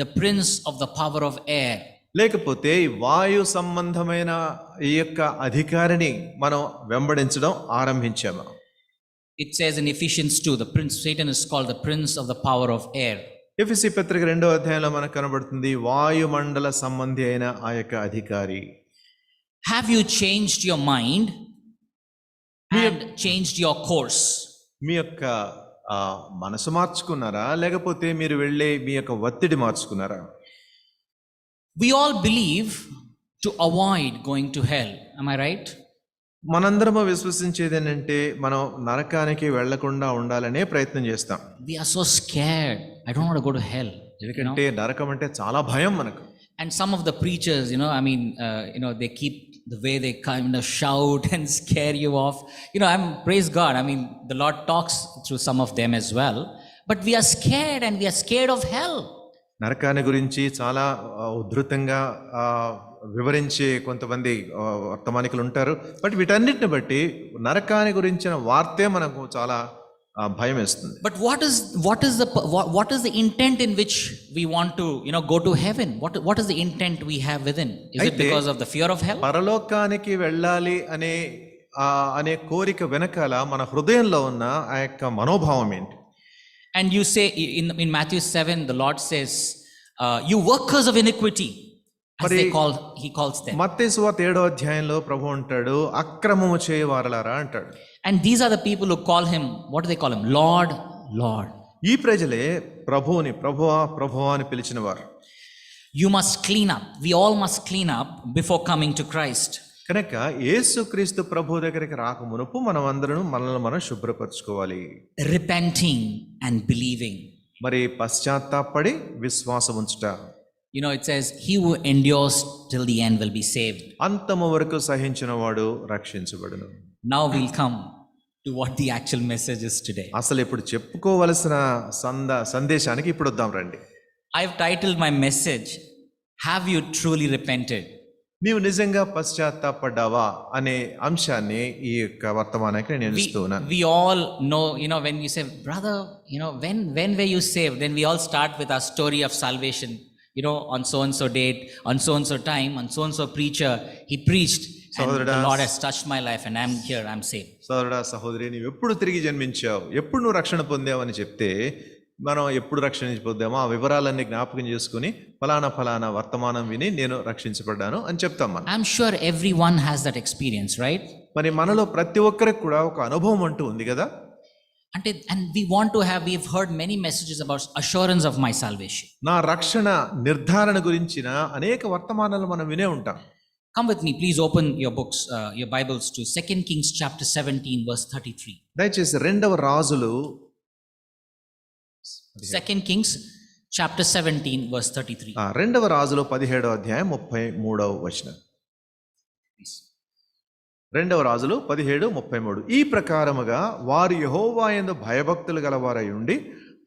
[SPEAKER 1] the prince of the power of air?
[SPEAKER 2] లేకపోతే ఈ వాయు సంబంధమైన ఈ యొక్క అధికారిని మనం వెంబడించడం ఆరంభించామా?
[SPEAKER 1] It says in Ephesians 2, the prince, Satan is called the prince of the power of air.
[SPEAKER 2] ఎఫెసీ పత్రిక 2వ అధ్యాయంలో మనకు కనబడుతుంది వాయుమండల సంబంధి అయిన ఆ యొక్క అధికారి.
[SPEAKER 1] Have you changed your mind and changed your course?
[SPEAKER 2] మీ యొక్క మనసు మార్చుకున్నారా, లేకపోతే మీరు వెళ్ళే మీ యొక్క ఒత్తిడి మార్చుకున్నారా?
[SPEAKER 1] We all believe to avoid going to hell. Am I right?
[SPEAKER 2] మనందరము విశ్వసించేది ఏంటంటే మనం నరకానికి వెళ్లకుండా ఉండాలనే ప్రయత్నం చేస్తాం.
[SPEAKER 1] We are so scared. I don't want to go to hell.
[SPEAKER 2] ఎందుకంటే నరకం అంటే చాలా భయం మనకు.
[SPEAKER 1] And some of the preachers, they keep the way they kind of shout and scare you off. Praise God. The Lord talks through some of them as well. But we are scared, and we are scared of hell.
[SPEAKER 2] నరకాన్ని గురించి చాలా ఉధృతంగా వివరించే కొంతమంది వర్తమానికులు ఉంటారు. But వీటన్నిటిని బట్టి నరకాన్ని గురించిన వార్తే మనకు చాలా భయం వేస్తుంది.
[SPEAKER 1] But what is the intent in which we want to go to heaven? What is the intent we have within? Is it because of the fear of hell?
[SPEAKER 2] పరలోకానికి వెళ్ళాలి అనే కోరిక వెనకాల మన హృదయంలో ఉన్న ఆ యొక్క మనోభావం ఏంటి?
[SPEAKER 1] And you say in Matthew 7, the Lord says, you workers of iniquity, as he calls them.
[SPEAKER 2] మత్తయి సువార్త 7వ అధ్యాయంలో ప్రభువు అంటాడు, అక్రమము చేయవారలారా అంటాడు.
[SPEAKER 1] And these are the people who call him, what do they call him? Lord, Lord.
[SPEAKER 2] ఈ ప్రజలే ప్రభువుని ప్రభువా ప్రభువా అని పిలిచిన వారు.
[SPEAKER 1] You must clean up. We all must clean up before coming to Christ.
[SPEAKER 2] కనుక యేసుక్రీస్తు ప్రభు దగ్గరికి రాక మునుపు మనం అందరం మనల్ని మనం శుభ్రపరచుకోవాలి.
[SPEAKER 1] Repenting and believing.
[SPEAKER 2] మరి పశ్చాత్తాపడి విశ్వాసం ఉంచుట.
[SPEAKER 1] It says, he who endures till the end will be saved.
[SPEAKER 2] అంతము వరకు సహించిన వాడు రక్షించబడును.
[SPEAKER 1] Now we'll come to what the actual message is today.
[SPEAKER 2] అసలు ఇప్పుడు చెప్పుకోవలసిన సందేశానికి ఇప్పుడు వద్దాం రండి.
[SPEAKER 1] I've titled my message, have you truly repented?
[SPEAKER 2] నీవు నిజంగా పశ్చాత్తాపడ్డావా అనే అంశాన్ని ఈ యొక్క వర్తమానానికి నేను ఇస్తున్నాను.
[SPEAKER 1] We all know, when you say, brother, when were you saved? Then we all start with our story of salvation. On so and so date, on so and so time, on so and so preacher, he preached, and the Lord has touched my life, and I'm here, I'm saved.
[SPEAKER 2] సోదరుడా సహోదరి, నీవు ఎప్పుడు తిరిగి జన్మించావు, ఎప్పుడు నువ్వు రక్షణ పొందావు అని చెప్తే మనం ఎప్పుడు రక్షించబోద్దామో ఆ వివరాలన్నీ జ్ఞాపకం చేసుకుని ఫలానా వర్తమానం విని నేను రక్షించబడ్డాను అని చెప్తాం మనం.
[SPEAKER 1] I'm sure everyone has that experience, right?
[SPEAKER 2] మరి మనలో ప్రతి ఒక్కరికి కూడా ఒక అనుభవం అంటూ ఉంది కదా.
[SPEAKER 1] And we've heard many messages about assurance of my salvation.
[SPEAKER 2] నా రక్షణ నిర్ధారణ గురించిన అనేక వర్తమానాలు మనం వినే ఉంటాం.
[SPEAKER 1] Come with me, please open your books, your Bibles to 2 Kings chapter 17 verse 33.
[SPEAKER 2] దయచేసి 2వ రాజులు
[SPEAKER 1] 2 Kings chapter 17 verse 33.
[SPEAKER 2] 2వ రాజులు 17వ అధ్యాయం 33వ వచనం. 2వ రాజులు 17:33. ఈ ప్రకారముగా వారు యెహోవా యందు భయభక్తులు గలవారై ఉండి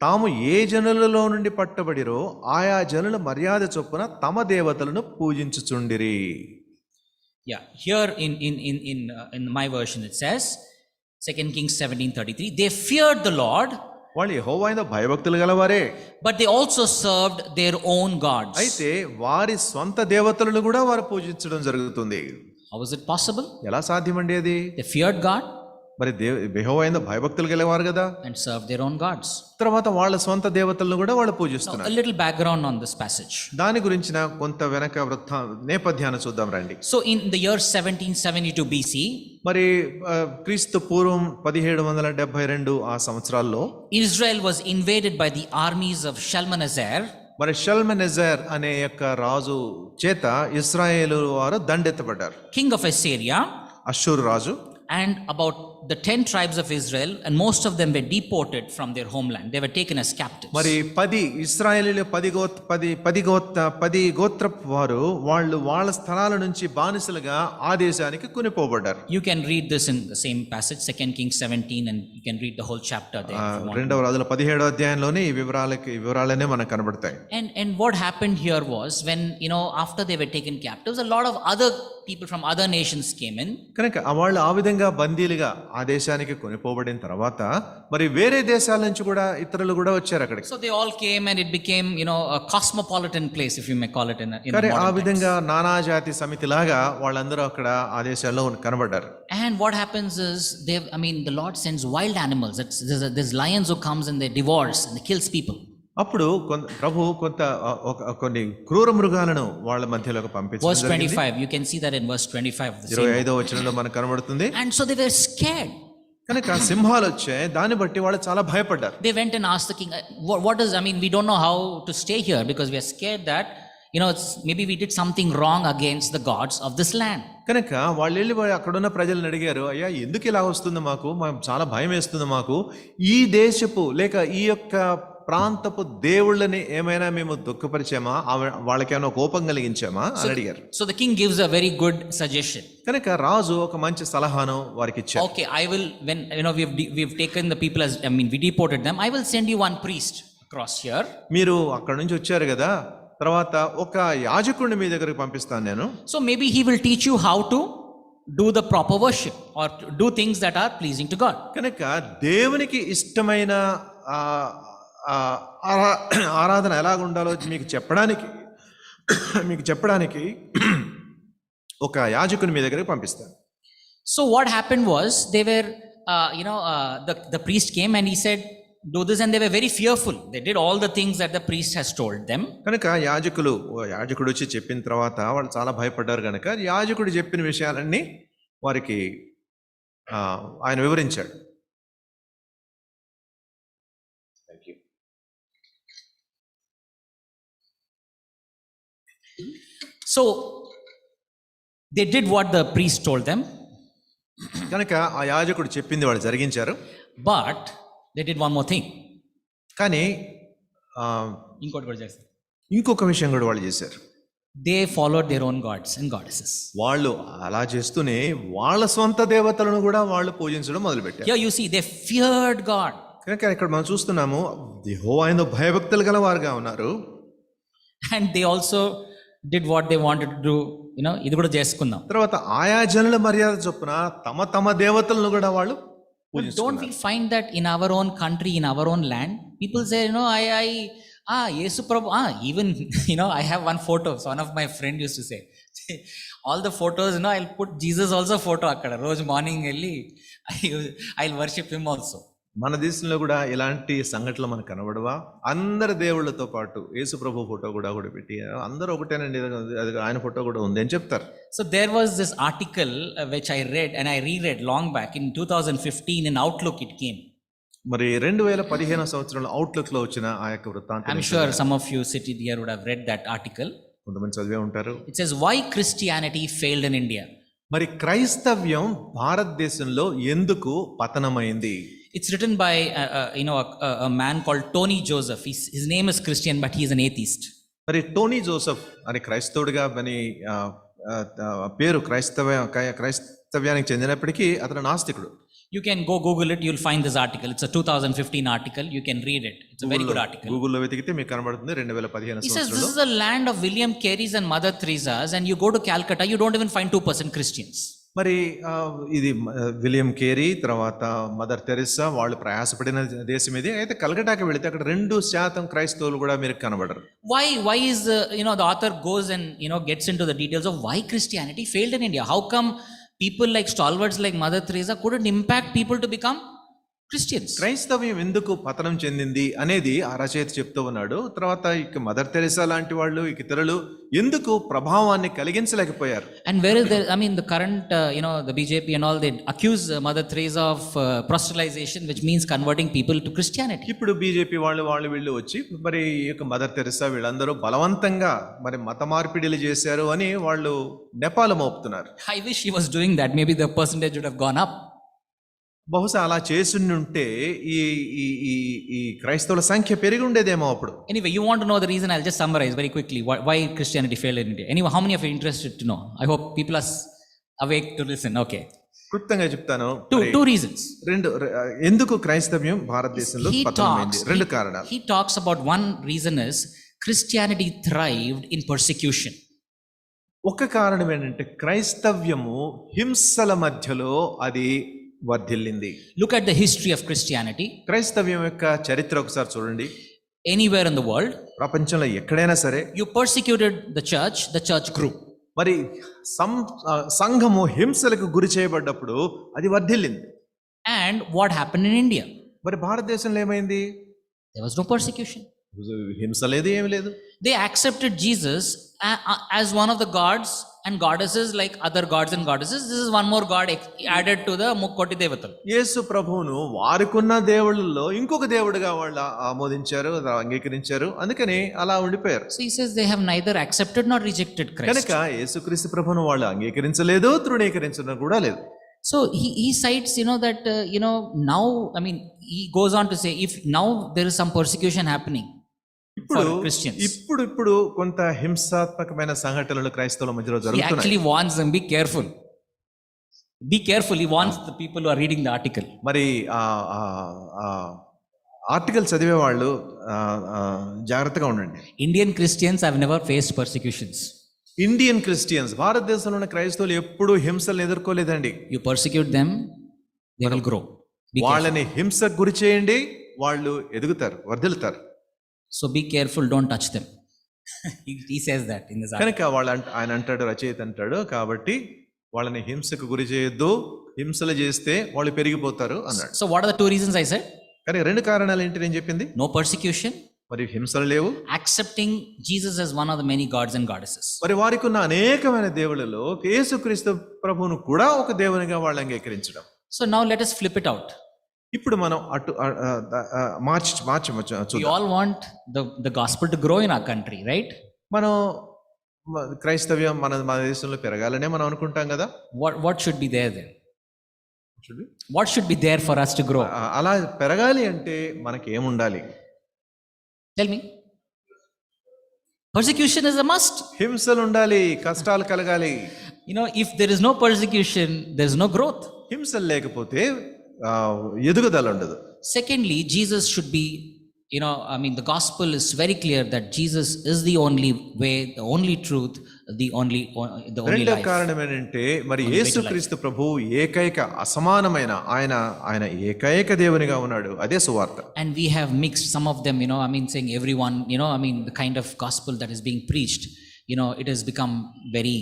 [SPEAKER 2] తాము ఏ జనులలో నుండి పట్టబడిరో ఆయా జనుల మర్యాద చొప్పున తమ దేవతలను పూజించుచుండిరి.
[SPEAKER 1] Yeah, here in my version it says 2 Kings 17:33, they feared the Lord.
[SPEAKER 2] వాళ్ళు యెహోవా యందు భయభక్తులు గలవారే,
[SPEAKER 1] but they also served their own gods.
[SPEAKER 2] అయితే వారి స్వంత దేవతలను కూడా వారు పూజించడం జరుగుతుంది.
[SPEAKER 1] How is it possible?
[SPEAKER 2] ఎలా సాధ్యమండి అది?
[SPEAKER 1] They feared God,
[SPEAKER 2] మరి యెహోవా యందు భయభక్తులు గలవారు కదా,
[SPEAKER 1] and served their own gods.
[SPEAKER 2] తర్వాత వాళ్ళ స్వంత దేవతలను కూడా వాళ్ళు పూజిస్తున్నారు.
[SPEAKER 1] A little background on this passage.
[SPEAKER 2] దాని గురించిన కొంత వెనక నేపథ్యాన్ని చూద్దాం రండి.
[SPEAKER 1] So in the year 1772 BC,
[SPEAKER 2] మరి క్రీస్తు పూర్వం 1772 ఆ సంవత్సరాల్లో
[SPEAKER 1] Israel was invaded by the armies of Shalmaneser.
[SPEAKER 2] మరి షల్మనెజర్ అనే యొక్క రాజు చేత ఇశ్రాయేలు వారు దండెత్తబడ్డారు.
[SPEAKER 1] king of Assyria,
[SPEAKER 2] అష్షూరు రాజు.
[SPEAKER 1] and about the 10 tribes of Israel, and most of them were deported from their homeland. They were taken as captives.
[SPEAKER 2] మరి 10 ఇశ్రాయేలీయులు 10 గోత్రపు వారు వాళ్ళు వాళ్ళ స్థలాల నుంచి బానిసలుగా ఆ దేశానికి కొనిపోబడ్డారు.
[SPEAKER 1] You can read this in the same passage, 2 Kings 17, and you can read the whole chapter there. if you want.
[SPEAKER 2] రెండవ రాజుల 17వ అధ్యాయంలోనే ఈ వివరాలనే మనకు కనబడతాయి.
[SPEAKER 1] And what happened here was, when after they were taken captives, a lot of other people from other nations came in.
[SPEAKER 2] కనుక వాళ్ళు ఆ విధంగా బందీలుగా ఆ దేశానికి కొనిపోబడిన తర్వాత మరి వేరే దేశాల నుంచి కూడా ఇతరులు కూడా వచ్చారు అక్కడికి.
[SPEAKER 1] So they all came, and it became a cosmopolitan place, if you may call it in
[SPEAKER 2] కానీ ఆ
[SPEAKER 1] modern
[SPEAKER 2] విధంగా నానాజాతి సమితి లాగా వాళ్ళందరూ అక్కడ ఆ దేశాల్లో కనబడ్డారు.
[SPEAKER 1] And what happens is, the Lord sends wild animals. There's lions who comes and they divorce and they kills people.
[SPEAKER 2] అప్పుడు ప్రభు కొన్ని క్రూర మృగాలను వాళ్ళ మధ్యలోకి పంపించారు.
[SPEAKER 1] Verse 25, you can see that in verse 25 of the same.
[SPEAKER 2] 25వ వచనంలో మనకు కనబడుతుంది.
[SPEAKER 1] And so they were scared.
[SPEAKER 2] కనుక సింహాలు వచ్చాయి, దాన్ని బట్టి వాళ్ళు చాలా భయపడ్డారు.
[SPEAKER 1] They went and asked the king, what is, we don't know how to stay here because we are scared that maybe we did something wrong against the gods of this land.
[SPEAKER 2] కనుక వాళ్ళు వెళ్ళి అక్కడున్న ప్రజలను అడిగారు, అయ్యా ఎందుకు ఇలా వస్తుంది మాకు చాలా భయం వేస్తుంది మాకు, ఈ దేశపు లేక ఈ యొక్క ప్రాంతపు దేవుళ్ళని ఏమైనా మేము దుఃఖపరిచామా, వాళ్ళకేమైనా కోపం కలిగించామా అని అడిగారు.
[SPEAKER 1] So the king gives a very good suggestion.
[SPEAKER 2] కనుక రాజు ఒక మంచి సలహాను వారికి ఇచ్చారు.
[SPEAKER 1] Okay, I will, when we've taken the people as we deported them, I will send you one priest across here.
[SPEAKER 2] మీరు అక్కడ నుంచి వచ్చారు కదా, తర్వాత ఒక యాజకుడిని మీ దగ్గరికి పంపిస్తాను నేను.
[SPEAKER 1] So maybe he will teach you how to do the proper worship or do things that are pleasing to God.
[SPEAKER 2] కనుక దేవునికి ఇష్టమైన ఆరాధన ఎలాగ ఉండాలో మీకు చెప్పడానికి ఒక యాజకుని మీ దగ్గరికి పంపిస్తాను.
[SPEAKER 1] So what happened was, they were the priest came and he said, do this, and they were very fearful. They did all the things that the priest has told them.
[SPEAKER 2] కనుక యాజకుడు వచ్చి చెప్పిన తర్వాత వాళ్ళు చాలా భయపడ్డారు. కనుక యాజకుడు చెప్పిన విషయాలన్నీ వారికి ఆయన వివరించాడు.
[SPEAKER 1] So they did what the priest told them.
[SPEAKER 2] కనుక ఆ యాజకుడు చెప్పింది వాళ్ళు జరిగించారు.
[SPEAKER 1] But they did one more thing.
[SPEAKER 2] కానీ ఇంకొక విషయం కూడా వాళ్ళు చేశారు.
[SPEAKER 1] They followed their own gods and goddesses.
[SPEAKER 2] వాళ్ళు అలా చేస్తూనే వాళ్ళ సొంత దేవతలను కూడా వాళ్ళు పూజించడం మొదలుపెట్టారు.
[SPEAKER 1] Here you see, they feared God.
[SPEAKER 2] కనుక ఇక్కడ మనం చూస్తున్నాము, యెహోవా యందు భయభక్తులు గల వారుగా ఉన్నారు.
[SPEAKER 1] And they also did what they wanted to do. ఇది కూడా చేసుకుందాం.
[SPEAKER 2] తర్వాత ఆయా జనుల మర్యాద చొప్పున తమ దేవతలను కూడా వాళ్ళు పూజిస్తున్నారు.
[SPEAKER 1] Don't we find that in our own country, in our own land, people say, Yesu Prabhu, even, I have one photo. So one of my friend used to say, all the photos, I'll put Jesus also photo akkada. Roj morning elli, I'll worship him also.
[SPEAKER 2] మన దేశంలో కూడా ఇలాంటి సంఘటనలు మనకు కనబడవా? అందరి దేవుళ్ళతో పాటు యేసు ప్రభు photo కూడా పెట్టి అందరూ ఒకటేనండి, అది ఆయన ఫోటో కూడా ఉంది అని చెప్తారు.
[SPEAKER 1] So there was this article which I read and I reread long back in 2015 in Outlook it came.
[SPEAKER 2] మరి 2015 సంవత్సరంలో అవుట్లుక్ లో వచ్చిన ఆ యొక్క వృత్తాంతం.
[SPEAKER 1] I'm sure some of you sitting here would have read that article.
[SPEAKER 2] కొంతమంది చదివే ఉంటారు.
[SPEAKER 1] It says, why Christianity failed in India.
[SPEAKER 2] మరి క్రైస్తవ్యం భారతదేశంలో ఎందుకు పతనమైంది?
[SPEAKER 1] It's written by a man called Tony Joseph. His name is Christian, but he is an atheist.
[SPEAKER 2] మరి Tony Joseph అనే క్రైస్తవుడిగా పేరు క్రైస్తవ్యానికి చెందినప్పటికీ అతను నాస్తికుడు.
[SPEAKER 1] You can go Google it, you'll find this article. It's a 2015 article. You can read it. It's a very good article.
[SPEAKER 2] గూగుల్లో వెతికితే మీకు కనబడుతుంది 2015
[SPEAKER 1] He says this is the land of William Carey's and Mother Teresa's, and you go to Calcutta, you don't even find 2% Christians.
[SPEAKER 2] మరి ఇది William Carey తర్వాత mother Teresa వాళ్ళు ప్రయాసపడిన దేశం ఇది. అయితే కలకటాకి వెళితే అక్కడ 2% క్రైస్తవులు కూడా మీరు కనబడరు.
[SPEAKER 1] Why is the author goes and gets into the details of why Christianity failed in India. How come people like stalwarts like Mother Teresa couldn't impact people to become Christians.
[SPEAKER 2] క్రైస్తవ్యం ఎందుకు పతనం చెందింది అనేది ఆ రచయిత చెప్తూ ఉన్నాడు. తర్వాత ఇక మదర్ తెరెసా లాంటి వాళ్ళు ఇక ఇతరులు ఎందుకు ప్రభావాన్ని కలిగించలేకపోయారు.
[SPEAKER 1] And where is I mean, the current, the BJP and all, they accuse Mother Teresa of proselytization, which means converting people to Christianity.
[SPEAKER 2] ఇప్పుడు బీజేపీ వాళ్ళు వీళ్ళు వచ్చి మరి ఈ యొక్క మదర్ తెరెసా వీళ్ళందరూ బలవంతంగా మరి మత మార్పిడిలు చేశారు అని వాళ్ళు నెపాలు మోపుతున్నారు.
[SPEAKER 1] I wish he was doing that. Maybe the percentage would have gone up.
[SPEAKER 2] బహుశా అలా చేసుంటే ఈ ఈ ఈ ఈ క్రైస్తవుల సంఖ్య పెరిగి ఉండేదేమో అప్పుడు.
[SPEAKER 1] Anyway, you want to know the reason? I'll just summarize very quickly why Christianity failed in India. Anyway, how many of you are interested to know? I hope people are awake to listen. Okay.
[SPEAKER 2] క్లుప్తంగా చెప్తాను.
[SPEAKER 1] Two reasons.
[SPEAKER 2] ఎందుకు క్రైస్తవ్యం భారతదేశంలో పతనమైంది? రెండు కారణాలు.
[SPEAKER 1] He talks about one reason is Christianity thrived in persecution.
[SPEAKER 2] ఒక కారణం ఏంటంటే క్రైస్తవ్యము హింసల మధ్యలో అది వర్ధిల్లింది.
[SPEAKER 1] Look at the history of Christianity.
[SPEAKER 2] క్రైస్తవ్యం యొక్క చరిత్ర ఒకసారి చూడండి.
[SPEAKER 1] Anywhere in the world,
[SPEAKER 2] ప్రపంచంలో ఎక్కడైనా సరే,
[SPEAKER 1] you persecuted the church grew.
[SPEAKER 2] మరి సంఘము హింసలకు గురి చేయబడ్డప్పుడు అది వర్ధిల్లింది.
[SPEAKER 1] And what happened in India?
[SPEAKER 2] మరి భారతదేశంలో ఏమైంది?
[SPEAKER 1] There was no persecution.
[SPEAKER 2] హింస లేదు, ఏమి లేదు.
[SPEAKER 1] They accepted Jesus as one of the gods and goddesses like other gods and goddesses. This is one more god added to the Mukkoti Devatalu.
[SPEAKER 2] యేసు ప్రభువును వారికున్న దేవుళ్ళలో ఇంకొక దేవుడిగా వాళ్ళు ఆమోదించారు, అంగీకరించారు. అందుకని అలా ఉండిపోయారు.
[SPEAKER 1] So he says they have neither accepted nor rejected Christ.
[SPEAKER 2] కనుక యేసుక్రీస్తు ప్రభువును వాళ్ళు అంగీకరించలేదు, తృణీకరించడం కూడా లేదు.
[SPEAKER 1] So he cites, that, now, I mean, he goes on to say, if now there is some persecution happening for Christians.
[SPEAKER 2] ఇప్పుడు కొంత హింసాత్మకమైన సంఘటనలు క్రైస్తవుల మధ్యలో
[SPEAKER 1] He
[SPEAKER 2] జరుగుతున్నాయి.
[SPEAKER 1] actually warns them, be careful. Be careful. He warns the people who are reading the article.
[SPEAKER 2] మరి article చదివే వాళ్ళు జాగ్రత్తగా ఉండండి.
[SPEAKER 1] Indian Christians have never faced persecutions.
[SPEAKER 2] Indian Christians, భారతదేశంలో ఉన్న క్రైస్తవులు ఎప్పుడూ హింసలను ఎదుర్కోలేదండి.
[SPEAKER 1] You persecute them, they will grow.
[SPEAKER 2] వాళ్ళని హింసకు గురి చేయండి, వాళ్ళు ఎదుగుతారు, వర్ధిల్లుతారు.
[SPEAKER 1] So be careful, don't touch them. he says that in this article.
[SPEAKER 2] కనుక ఆయన అంటాడు, రచయిత అంటాడు, కాబట్టి వాళ్ళని హింసకు గురి చేయొద్దు, హింసలు చేస్తే వాళ్ళు పెరిగిపోతారు అన్నాడు.
[SPEAKER 1] So what are the two reasons I said?
[SPEAKER 2] కానీ రెండు కారణాలు ఏంటి నేను చెప్పింది?
[SPEAKER 1] No persecution,
[SPEAKER 2] మరి హింసలు లేవు,
[SPEAKER 1] accepting Jesus as one of the many gods and goddesses.
[SPEAKER 2] మరి వారికి ఉన్న అనేకమైన దేవుళ్ళలో యేసుక్రీస్తు ప్రభువును కూడా ఒక దేవునిగా వాళ్ళు అంగీకరించడం.
[SPEAKER 1] So now let us flip it out.
[SPEAKER 2] ఇప్పుడు మనం అటు మార్చి
[SPEAKER 1] We all want the gospel to grow in our country, right?
[SPEAKER 2] మనం క్రైస్తవ్యం మన దేశంలో పెరగాలనే మనం అనుకుంటాం కదా.
[SPEAKER 1] What should be there then? What should be there for us to grow?
[SPEAKER 2] అలా పెరగాలి అంటే మనకి ఏముండాలి?
[SPEAKER 1] Tell me. Persecution is a must.
[SPEAKER 2] హింసలు ఉండాలి, కష్టాలు కలగాలి.
[SPEAKER 1] If there is no persecution, there is no growth.
[SPEAKER 2] హింసలు లేకపోతే ఎదుగుదల ఉండదు.
[SPEAKER 1] Secondly, Jesus should be, the gospel is very clear that Jesus is the only way, the only truth, the only
[SPEAKER 2] రెండో
[SPEAKER 1] life.
[SPEAKER 2] కారణం ఏంటంటే మరి యేసుక్రీస్తు ప్రభువు ఏకైక అసమానమైన ఆయన ఏకైక దేవునిగా ఉన్నాడు, అదే సువార్త.
[SPEAKER 1] And we have mixed some of them, saying everyone, the kind of gospel that is being preached, it has become very,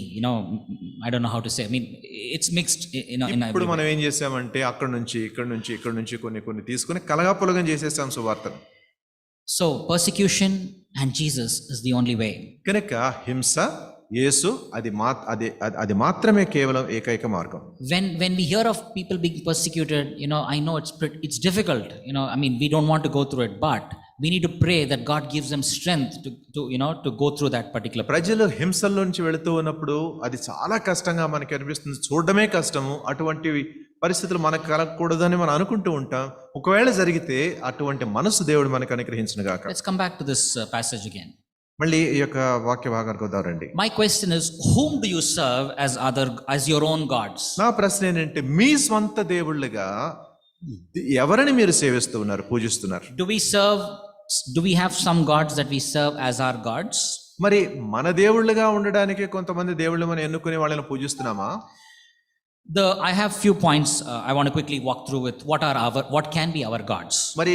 [SPEAKER 1] I don't know how to say. It's mixed,
[SPEAKER 2] ఇప్పుడు మనం ఏం చేసామంటే ఇక్కడ నుంచి కొన్ని తీసుకుని కలగాపులగం చేసేసాం సువార్తను.
[SPEAKER 1] So persecution and Jesus is the only way.
[SPEAKER 2] కనుక హింస, యేసు అది మాత్రమే కేవలం ఏకైక మార్గం.
[SPEAKER 1] When we hear of people being persecuted, I know it's difficult. We don't want to go through it, but we need to pray that God gives them strength to go through that particular.
[SPEAKER 2] ప్రజలు హింసల్లోంచి వెళుతూ ఉన్నప్పుడు అది చాలా కష్టంగా మనకి అనిపిస్తుంది, చూడడమే కష్టము. అటువంటి పరిస్థితులు మనకు కలగకూడదని మనం అనుకుంటూ ఉంటాం. ఒకవేళ జరిగితే అటువంటి మనసు దేవుడు మనకు అనుగ్రహించును గాక.
[SPEAKER 1] Let's come back to this passage again.
[SPEAKER 2] మళ్ళీ ఈ యొక్క వాక్య భాగానికి వద్దామండి.
[SPEAKER 1] My question is, whom do you serve as your own gods?
[SPEAKER 2] నా ప్రశ్న ఏంటంటే, మీ స్వంత దేవుళ్ళుగా ఎవరిని మీరు సేవిస్తూ ఉన్నారు, పూజిస్తున్నారు?
[SPEAKER 1] Do we have some gods that we serve as our gods?
[SPEAKER 2] మరి మన దేవుళ్ళుగా ఉండడానికి కొంతమంది దేవుళ్ళు మనం ఎన్నుకుని వాళ్ళని పూజిస్తున్నామా?
[SPEAKER 1] I have few points I want to quickly walk through with what can be our gods.
[SPEAKER 2] మరి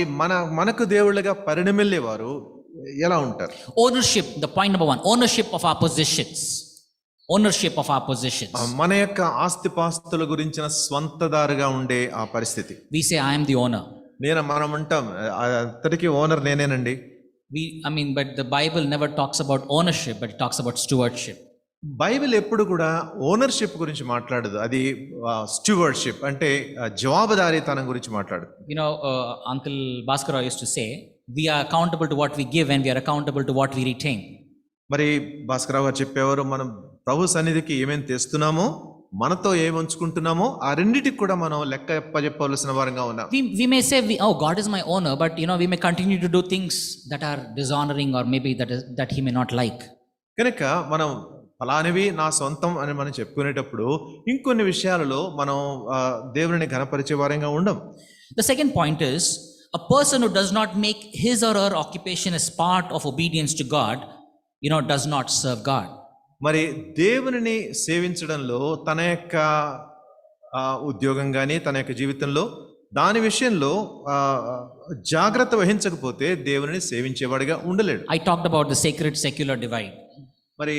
[SPEAKER 2] మనకు దేవుళ్ళుగా పరిణమిల్లేవారు ఎలా ఉంటారు?
[SPEAKER 1] Ownership, the point number 1, ownership of our possessions.
[SPEAKER 2] మన యొక్క ఆస్తిపాస్తుల గురించిన స్వంతదారుగా ఉండే ఆ పరిస్థితి.
[SPEAKER 1] We say I am the owner.
[SPEAKER 2] మనం ఉంటాం అంతటికీ ఓనర్ నేనేనండి.
[SPEAKER 1] But the Bible never talks about ownership, but it talks about stewardship.
[SPEAKER 2] Bible ఎప్పుడు కూడా ఓనర్షిప్ గురించి మాట్లాడదు, అది స్టూవర్డ్షిప్ అంటే జవాబుదారీతనం గురించి మాట్లాడదు.
[SPEAKER 1] Uncle Bhaskara used to say, we are accountable to what we give and we are accountable to what we retain.
[SPEAKER 2] మరి భాస్కరరావు గారు చెప్పేవారు, మనం ప్రభు సన్నిధికి ఏమేమి తెస్తున్నామో, మనతో ఏమి ఉంచుకుంటున్నామో ఆ రెండిటికి కూడా మనం లెక్క చెప్పవలసిన వారంగా ఉన్నాం.
[SPEAKER 1] We may say, God is my owner, but we may continue to do things that are dishonoring or maybe that he may not like.
[SPEAKER 2] కనుక మనం ఫలానివి నా సొంతం అని మనం చెప్పుకునేటప్పుడు ఇంకొన్ని విషయాలలో మనం దేవుని ఘనపరిచే వారంగా ఉండం.
[SPEAKER 1] The second point is, a person who does not make his or her occupation as part of obedience to God, does not serve God.
[SPEAKER 2] మరి దేవునిని సేవించడంలో తన యొక్క ఉద్యోగం కానీ తన యొక్క జీవితంలో దాని విషయంలో జాగ్రత్త వహించకపోతే దేవునిని సేవించేవాడిగా ఉండలేడు.
[SPEAKER 1] I talked about the sacred secular divide.
[SPEAKER 2] మరి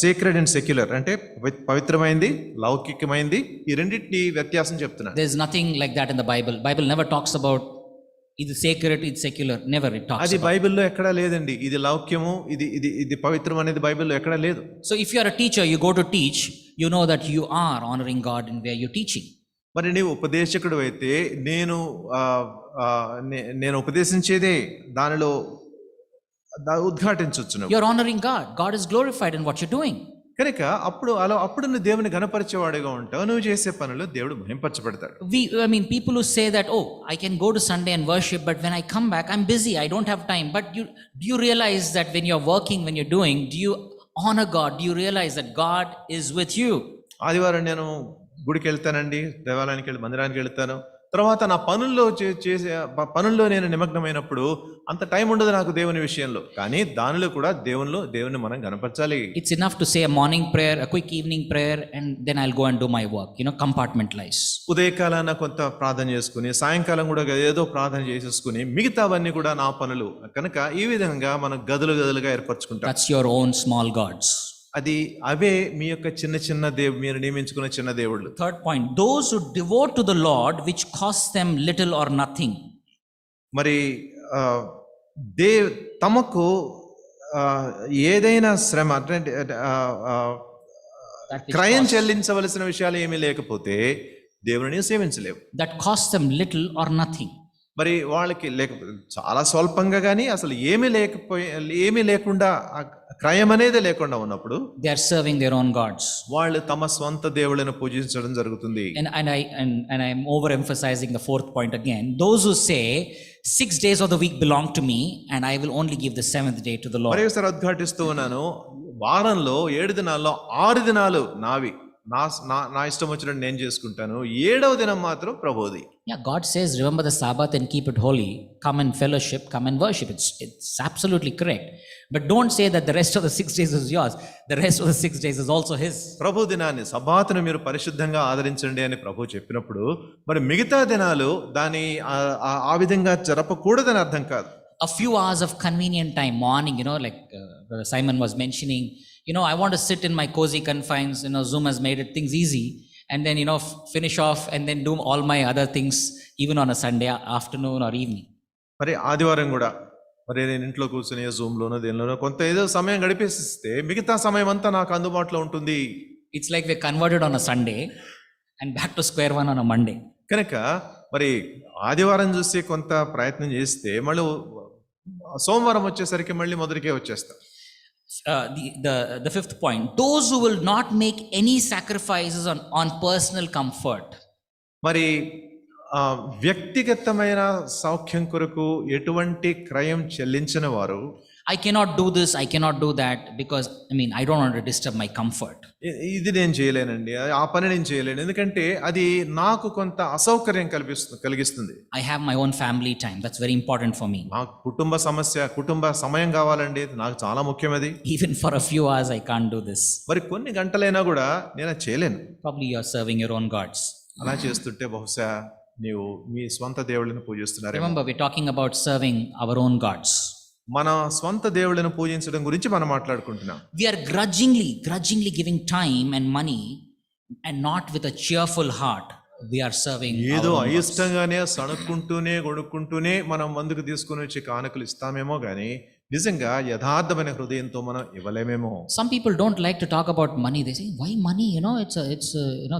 [SPEAKER 2] సేక్రెడ్ అండ్ సెక్యులర్ అంటే పవిత్రమైంది, లౌకికమైంది, ఈ రెండింటిని వ్యత్యాసం చెప్తున్నా.
[SPEAKER 1] There is nothing like that in the Bible. Bible never talks about ఇది sacred, ఇది secular. Never it talks.
[SPEAKER 2] అది బైబిల్లో ఎక్కడా లేదండి. ఇది లౌక్యము, ఇది పవిత్రం అనేది బైబిల్లో ఎక్కడా లేదు.
[SPEAKER 1] So if you are a teacher, you go to teach, you know that you are honoring God in where you're teaching.
[SPEAKER 2] మరి నీవు ఉపదేశకుడు అయితే నేను ఉపదేశించేదే దానిలో ఉద్ఘాటించవచ్చు.
[SPEAKER 1] You're honoring God. God is glorified in what you're doing.
[SPEAKER 2] కనుక అప్పుడు నువ్వు దేవుని ఘనపరిచేవాడిగా ఉంటావు. నువ్వు చేసే పనులు దేవుడు మహింపరచబడతాడు.
[SPEAKER 1] People who say that, I can go to Sunday and worship, but when I come back, I'm busy, I don't have time. But do you realize that when you're working, when you're doing, do you honor God? Do you realize that God is with you?
[SPEAKER 2] ఆదివారం నేను గుడికి వెళ్తానండి, దేవాలయానికి వెళ్ళి మందిరానికి వెళ్తాను. తర్వాత నా పనుల్లో నేను నిమగ్నమైనప్పుడు అంత టైం ఉండదు నాకు దేవుని విషయంలో. కానీ దానిలో కూడా దేవుని మనం గణపరచాలి.
[SPEAKER 1] It's enough to say a morning prayer, a quick evening prayer, and then I'll go and do my work. Compartmentalize.
[SPEAKER 2] ఉదయకాలాన కొంత ప్రార్థన చేసుకుని, సాయంకాలం కూడా ఏదో ప్రార్థన చేసేసుకుని, మిగతావన్నీ కూడా నా పనులు. కనుక ఈ విధంగా మనం గదులుగా ఏర్పరచుకుంటాం.
[SPEAKER 1] That's your own small gods.
[SPEAKER 2] అవే మీ యొక్క చిన్న మీరు నియమించుకున్న చిన్న దేవుళ్ళు.
[SPEAKER 1] Third point, those who devote to the Lord which costs them little or nothing.
[SPEAKER 2] మరి తమకు ఏదైనా శ్రమ అంటే క్రయం చెల్లించవలసిన విషయాలు ఏమీ లేకపోతే దేవుని సేవించలేవు.
[SPEAKER 1] That costs them little or nothing.
[SPEAKER 2] మరి వాళ్ళకి చాలా స్వల్పంగా కానీ అసలు ఏమీ లేకుండా క్రయం అనేది లేకుండా ఉన్నప్పుడు
[SPEAKER 1] they are serving their own gods.
[SPEAKER 2] వాళ్ళు తమ స్వంత దేవుళ్ళను పూజించడం జరుగుతుంది.
[SPEAKER 1] And I am overemphasizing the fourth point again. Those who say 6 days of the week belong to me and I will only give the 7th day to the Lord.
[SPEAKER 2] మరోసారి ఉద్ఘాటిస్తూ ఉన్నాను, వారంలో 7 దినాల్లో 6 దినాలు నావి, నా ఇష్టం వచ్చినట్టు నేను చేసుకుంటాను, 7వ దినం మాత్రం ప్రభువుది.
[SPEAKER 1] God says remember the Sabbath and keep it holy. Come and fellowship, come and worship. It's absolutely correct. But don't say that the rest of the 6 days is yours. The rest of the 6 days is also his.
[SPEAKER 2] ప్రభు దినాన్ని, సబ్బాతును మీరు పరిశుద్ధంగా ఆదరించండి అని ప్రభు చెప్పినప్పుడు మరి మిగతా దినాలు దాని ఆ విధంగా జరపకూడదని అర్థం కాదు.
[SPEAKER 1] A few hours of convenient time, morning, like Simon was mentioning, I want to sit in my cozy confines. Zoom has made things easy, and then finish off and then do all my other things even on a Sunday afternoon or evening.
[SPEAKER 2] మరి ఆదివారం కూడా మరి నేను ఇంట్లో కూర్చొని జూమ్లోనో దేనిలోనో కొంత ఏదో సమయం గడిపేసిస్తే మిగతా సమయం అంతా నాకు అందుబాటులో ఉంటుంది.
[SPEAKER 1] It's like we're converted on a Sunday and back to square one on a Monday.
[SPEAKER 2] కనుక మరి ఆదివారం చూసి కొంత ప్రయత్నం చేస్తే మళ్ళీ సోమవారం వచ్చేసరికి మళ్ళీ మొదటికే వచ్చేస్తాం.
[SPEAKER 1] The fifth point, those who will not make any sacrifices on personal comfort.
[SPEAKER 2] మరి వ్యక్తిగతమైన సౌఖ్యం కొరకు ఎటువంటి క్రయం చెల్లించిన వారు,
[SPEAKER 1] I cannot do this, I cannot do that because I don't want to disturb my comfort.
[SPEAKER 2] ఇది నేను చేయలేనండి, ఆ పని నేను చేయలేను, ఎందుకంటే అది నాకు కొంత అసౌకర్యం కలిగిస్తుంది.
[SPEAKER 1] I have my own family time, that's very important for me.
[SPEAKER 2] నాకు కుటుంబ సమయం కావాలండి, నాకు చాలా ముఖ్యమది.
[SPEAKER 1] Even for a few hours I can't do this.
[SPEAKER 2] మరి కొన్ని గంటలైనా కూడా నేను చేయలేను.
[SPEAKER 1] Probably you are serving your own gods.
[SPEAKER 2] అలా చేస్తుంటే బహుశా నీవు మీ స్వంత దేవుళ్ళను పూజిస్తున్నారు.
[SPEAKER 1] Remember, we're talking about serving our own gods.
[SPEAKER 2] మన స్వంత దేవుళ్ళను పూజించడం గురించి మనం మాట్లాడుకుంటున్నాం.
[SPEAKER 1] We are grudgingly giving time and money and not with a cheerful heart we are serving our
[SPEAKER 2] ఏదో
[SPEAKER 1] own gods.
[SPEAKER 2] అయిష్టంగానే సణుక్కుంటూనే గొడుక్కుంటూనే మనం ముందుకు తీసుకుని వచ్చి కానుకలు ఇస్తామేమో కానీ నిజంగా యథార్థమైన హృదయంతో మనం ఇవ్వలేమేమో.
[SPEAKER 1] Some people don't like to talk about money. They say, why money? It's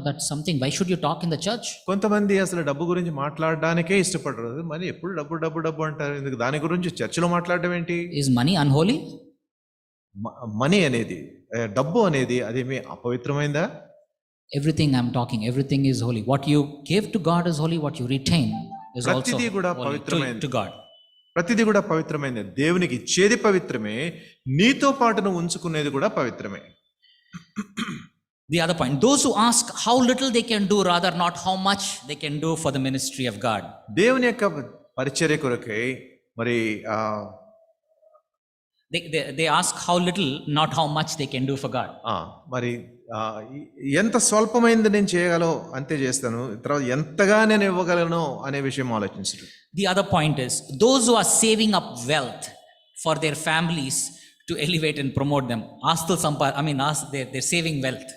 [SPEAKER 1] that's something. Why should you talk in the church?
[SPEAKER 2] కొంతమంది అసలు డబ్బు గురించి మాట్లాడడానికే ఇష్టపడరు. మరి ఎప్పుడు డబ్బు డబ్బు డబ్బు అంటారు, ఎందుకు దాని గురించి చర్చలో మాట్లాడడం ఏంటి?
[SPEAKER 1] Is money unholy?
[SPEAKER 2] మనీ అనేది, డబ్బు అనేది అదేమి అపవిత్రమైందా?
[SPEAKER 1] Everything I'm talking, everything is holy. What you give to God is holy. What you retain is also
[SPEAKER 2] ప్రతిదీ కూడా
[SPEAKER 1] holy
[SPEAKER 2] పవిత్రమైనది.
[SPEAKER 1] to God.
[SPEAKER 2] ప్రతిదీ కూడా పవిత్రమైనది. దేవునికి ఇచ్చేది పవిత్రమే, నీతో పాటు నువ్వు ఉంచుకునేది కూడా పవిత్రమే.
[SPEAKER 1] The other point, those who ask how little they can do, rather not how much they can do for the ministry of God.
[SPEAKER 2] దేవుని యొక్క పరిచర్య కొరకై మరి
[SPEAKER 1] They ask how little, not how much they can do for God.
[SPEAKER 2] మరి ఎంత స్వల్పమైంది నేను చేయగలను అంతే చేస్తాను, తర్వాత ఎంతగా నేను ఇవ్వగలను అనే విషయం ఆలోచించరు.
[SPEAKER 1] The other point is, those who are saving up wealth for their families to elevate and promote them. They're saving wealth.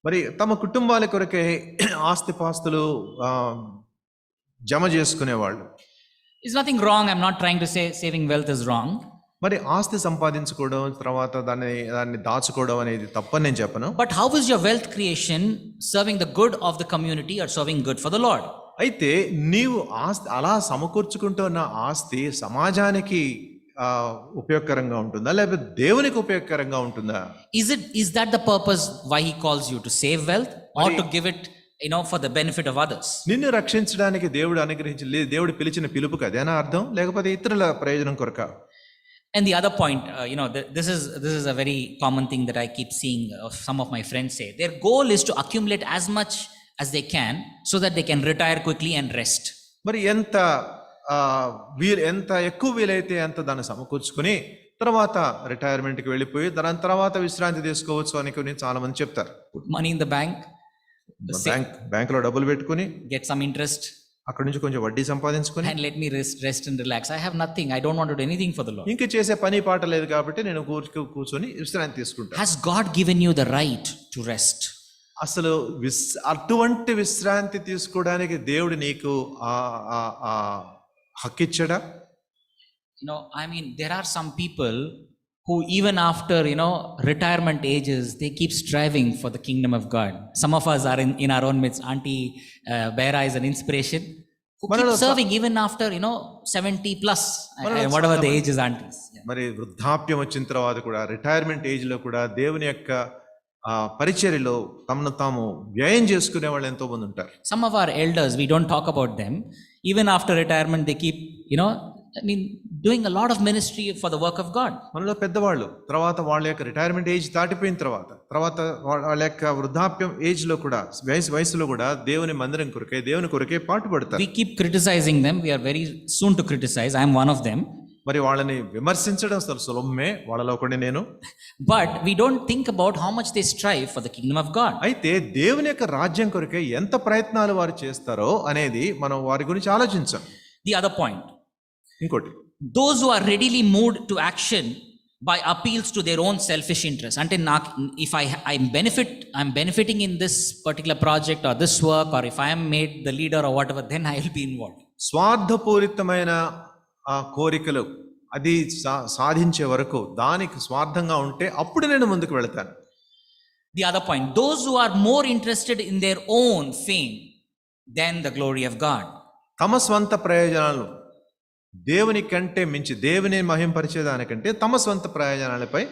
[SPEAKER 2] మరి తమ కుటుంబాల కొరకే ఆస్తిపాస్తులు జమ చేసుకునేవాళ్ళు.
[SPEAKER 1] It's nothing wrong. I'm not trying to say saving wealth is wrong.
[SPEAKER 2] మరి ఆస్తి సంపాదించుకోవడం, తర్వాత దాన్ని దాచుకోవడం అనేది తప్పని నేను చెప్పను.
[SPEAKER 1] But how is your wealth creation serving the good of the community or serving good for the Lord?
[SPEAKER 2] అయితే నీవు ఆస్తి అలా సమకూర్చుకుంటున్న ఆస్తి సమాజానికి ఉపయోగకరంగా ఉంటుందా, లేకపోతే దేవునికి ఉపయోగకరంగా ఉంటుందా?
[SPEAKER 1] Is that the purpose why he calls you to save wealth or to give it for the benefit of others?
[SPEAKER 2] నిన్ను రక్షించడానికి దేవుడు దేవుడు పిలిచిన పిలుపుకి అదేనా అర్థం, లేకపోతే ఇతరుల ప్రయోజనం కొరక?
[SPEAKER 1] And the other point, this is a very common thing that I keep seeing some of my friends say. Their goal is to accumulate as much as they can so that they can retire quickly and rest.
[SPEAKER 2] మరి ఎంత ఎక్కువ వీలైతే అంత దాన్ని సమకూర్చుకుని తర్వాత రిటైర్మెంట్కి వెళ్ళిపోయి దాని తర్వాత విశ్రాంతి తీసుకోవచ్చు అని చాలా మంది చెప్తారు.
[SPEAKER 1] Put money in the bank,
[SPEAKER 2] బ్యాంకులో డబ్బులు పెట్టుకుని
[SPEAKER 1] get some interest,
[SPEAKER 2] అక్కడ నుంచి కొంచెం వడ్డీ సంపాదించుకుని,
[SPEAKER 1] and let me rest and relax. I have nothing. I don't want to do anything for the Lord.
[SPEAKER 2] ఇంకా చేసే పని పాట లేదు కాబట్టి నేను కూర్చొని విశ్రాంతి తీసుకుంటాను.
[SPEAKER 1] Has God given you the right to rest?
[SPEAKER 2] అసలు అటువంటి విశ్రాంతి తీసుకోవడానికి దేవుడు నీకు హక్కిచ్చాడా?
[SPEAKER 1] There are some people who even after retirement ages, they keep striving for the kingdom of God. Some of us are in our own midst. Auntie Bera is an inspiration, who keep serving even after 70 plus, whatever the age is, aunties.
[SPEAKER 2] మరి వృద్ధాప్యం వచ్చిన తర్వాత కూడా, retirement age లో కూడా దేవుని యొక్క పరిచర్యలో తమను తాము వ్యయం చేసుకునే వాళ్ళు ఎంతో మంది ఉంటారు.
[SPEAKER 1] Some of our elders, we don't talk about them. Even after retirement, they keep doing a lot of ministry for the work of God.
[SPEAKER 2] మనలో పెద్దవాళ్ళు తర్వాత వాళ్ళ యొక్క రిటైర్మెంట్ ఏజ్ దాటిపోయిన తర్వాత వాళ్ళ యొక్క వృద్ధాప్యం ఏజ్ లో కూడా, వయసులో కూడా దేవుని మందిరం కొరకే, దేవుని కొరకే పాటుపడతారు.
[SPEAKER 1] We keep criticizing them. We are very soon to criticize. I am one of them.
[SPEAKER 2] మరి వాళ్ళని విమర్శించడం సులభమే, వాళ్ళలో ఒకటి నేను.
[SPEAKER 1] But we don't think about how much they strive for the kingdom of God.
[SPEAKER 2] అయితే దేవుని యొక్క రాజ్యం కొరకే ఎంత ప్రయత్నాలు వారు చేస్తారో అనేది మనం వారి గురించి ఆలోచించాం.
[SPEAKER 1] The other point,
[SPEAKER 2] ఇంకోటి,
[SPEAKER 1] those who are readily moved to action by appeals to their own selfish interest. Ante if I'm benefiting in this particular project or this work, or if I am made the leader or whatever, then I will be involved.
[SPEAKER 2] స్వార్థపూరితమైన కోరికలు అది సాధించే వరకు, దానికి స్వార్థంగా ఉంటే అప్పుడు నేను ముందుకు వెళతాను.
[SPEAKER 1] The other point, those who are more interested in their own fame than the glory of God.
[SPEAKER 2] తమ స్వంత ప్రయోజనాలు దేవుని కంటే మించి, దేవుని మహింపరిచేదానికంటే తమ స్వంత ప్రయోజనాలపై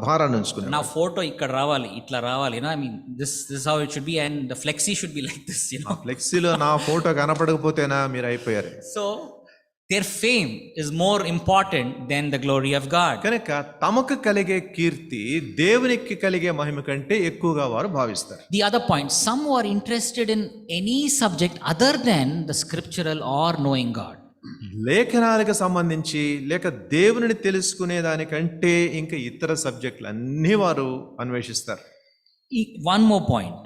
[SPEAKER 2] భారాన్ని ఉంచుకున్నారు.
[SPEAKER 1] నా ఫోటో ఇక్కడ రావాలి, ఇట్లా రావాలి, this is how it should be, and the flexi should be like this.
[SPEAKER 2] ఫ్లెక్సీలో నా ఫోటో కనపడకపోతేనా మీరు అయిపోయారు.
[SPEAKER 1] So their fame is more important than the glory of God.
[SPEAKER 2] కనుక తమకు కలిగే కీర్తి దేవునికి కలిగే మహిమ కంటే ఎక్కువగా వారు భావిస్తారు.
[SPEAKER 1] The other point, some who are interested in any subject other than the scriptural or knowing God.
[SPEAKER 2] లేఖనాలకు సంబంధించి లేక దేవుని తెలుసుకునే దానికంటే ఇంకా ఇతర సబ్జెక్టులు అన్ని వారు అన్వేషిస్తారు.
[SPEAKER 1] One more point,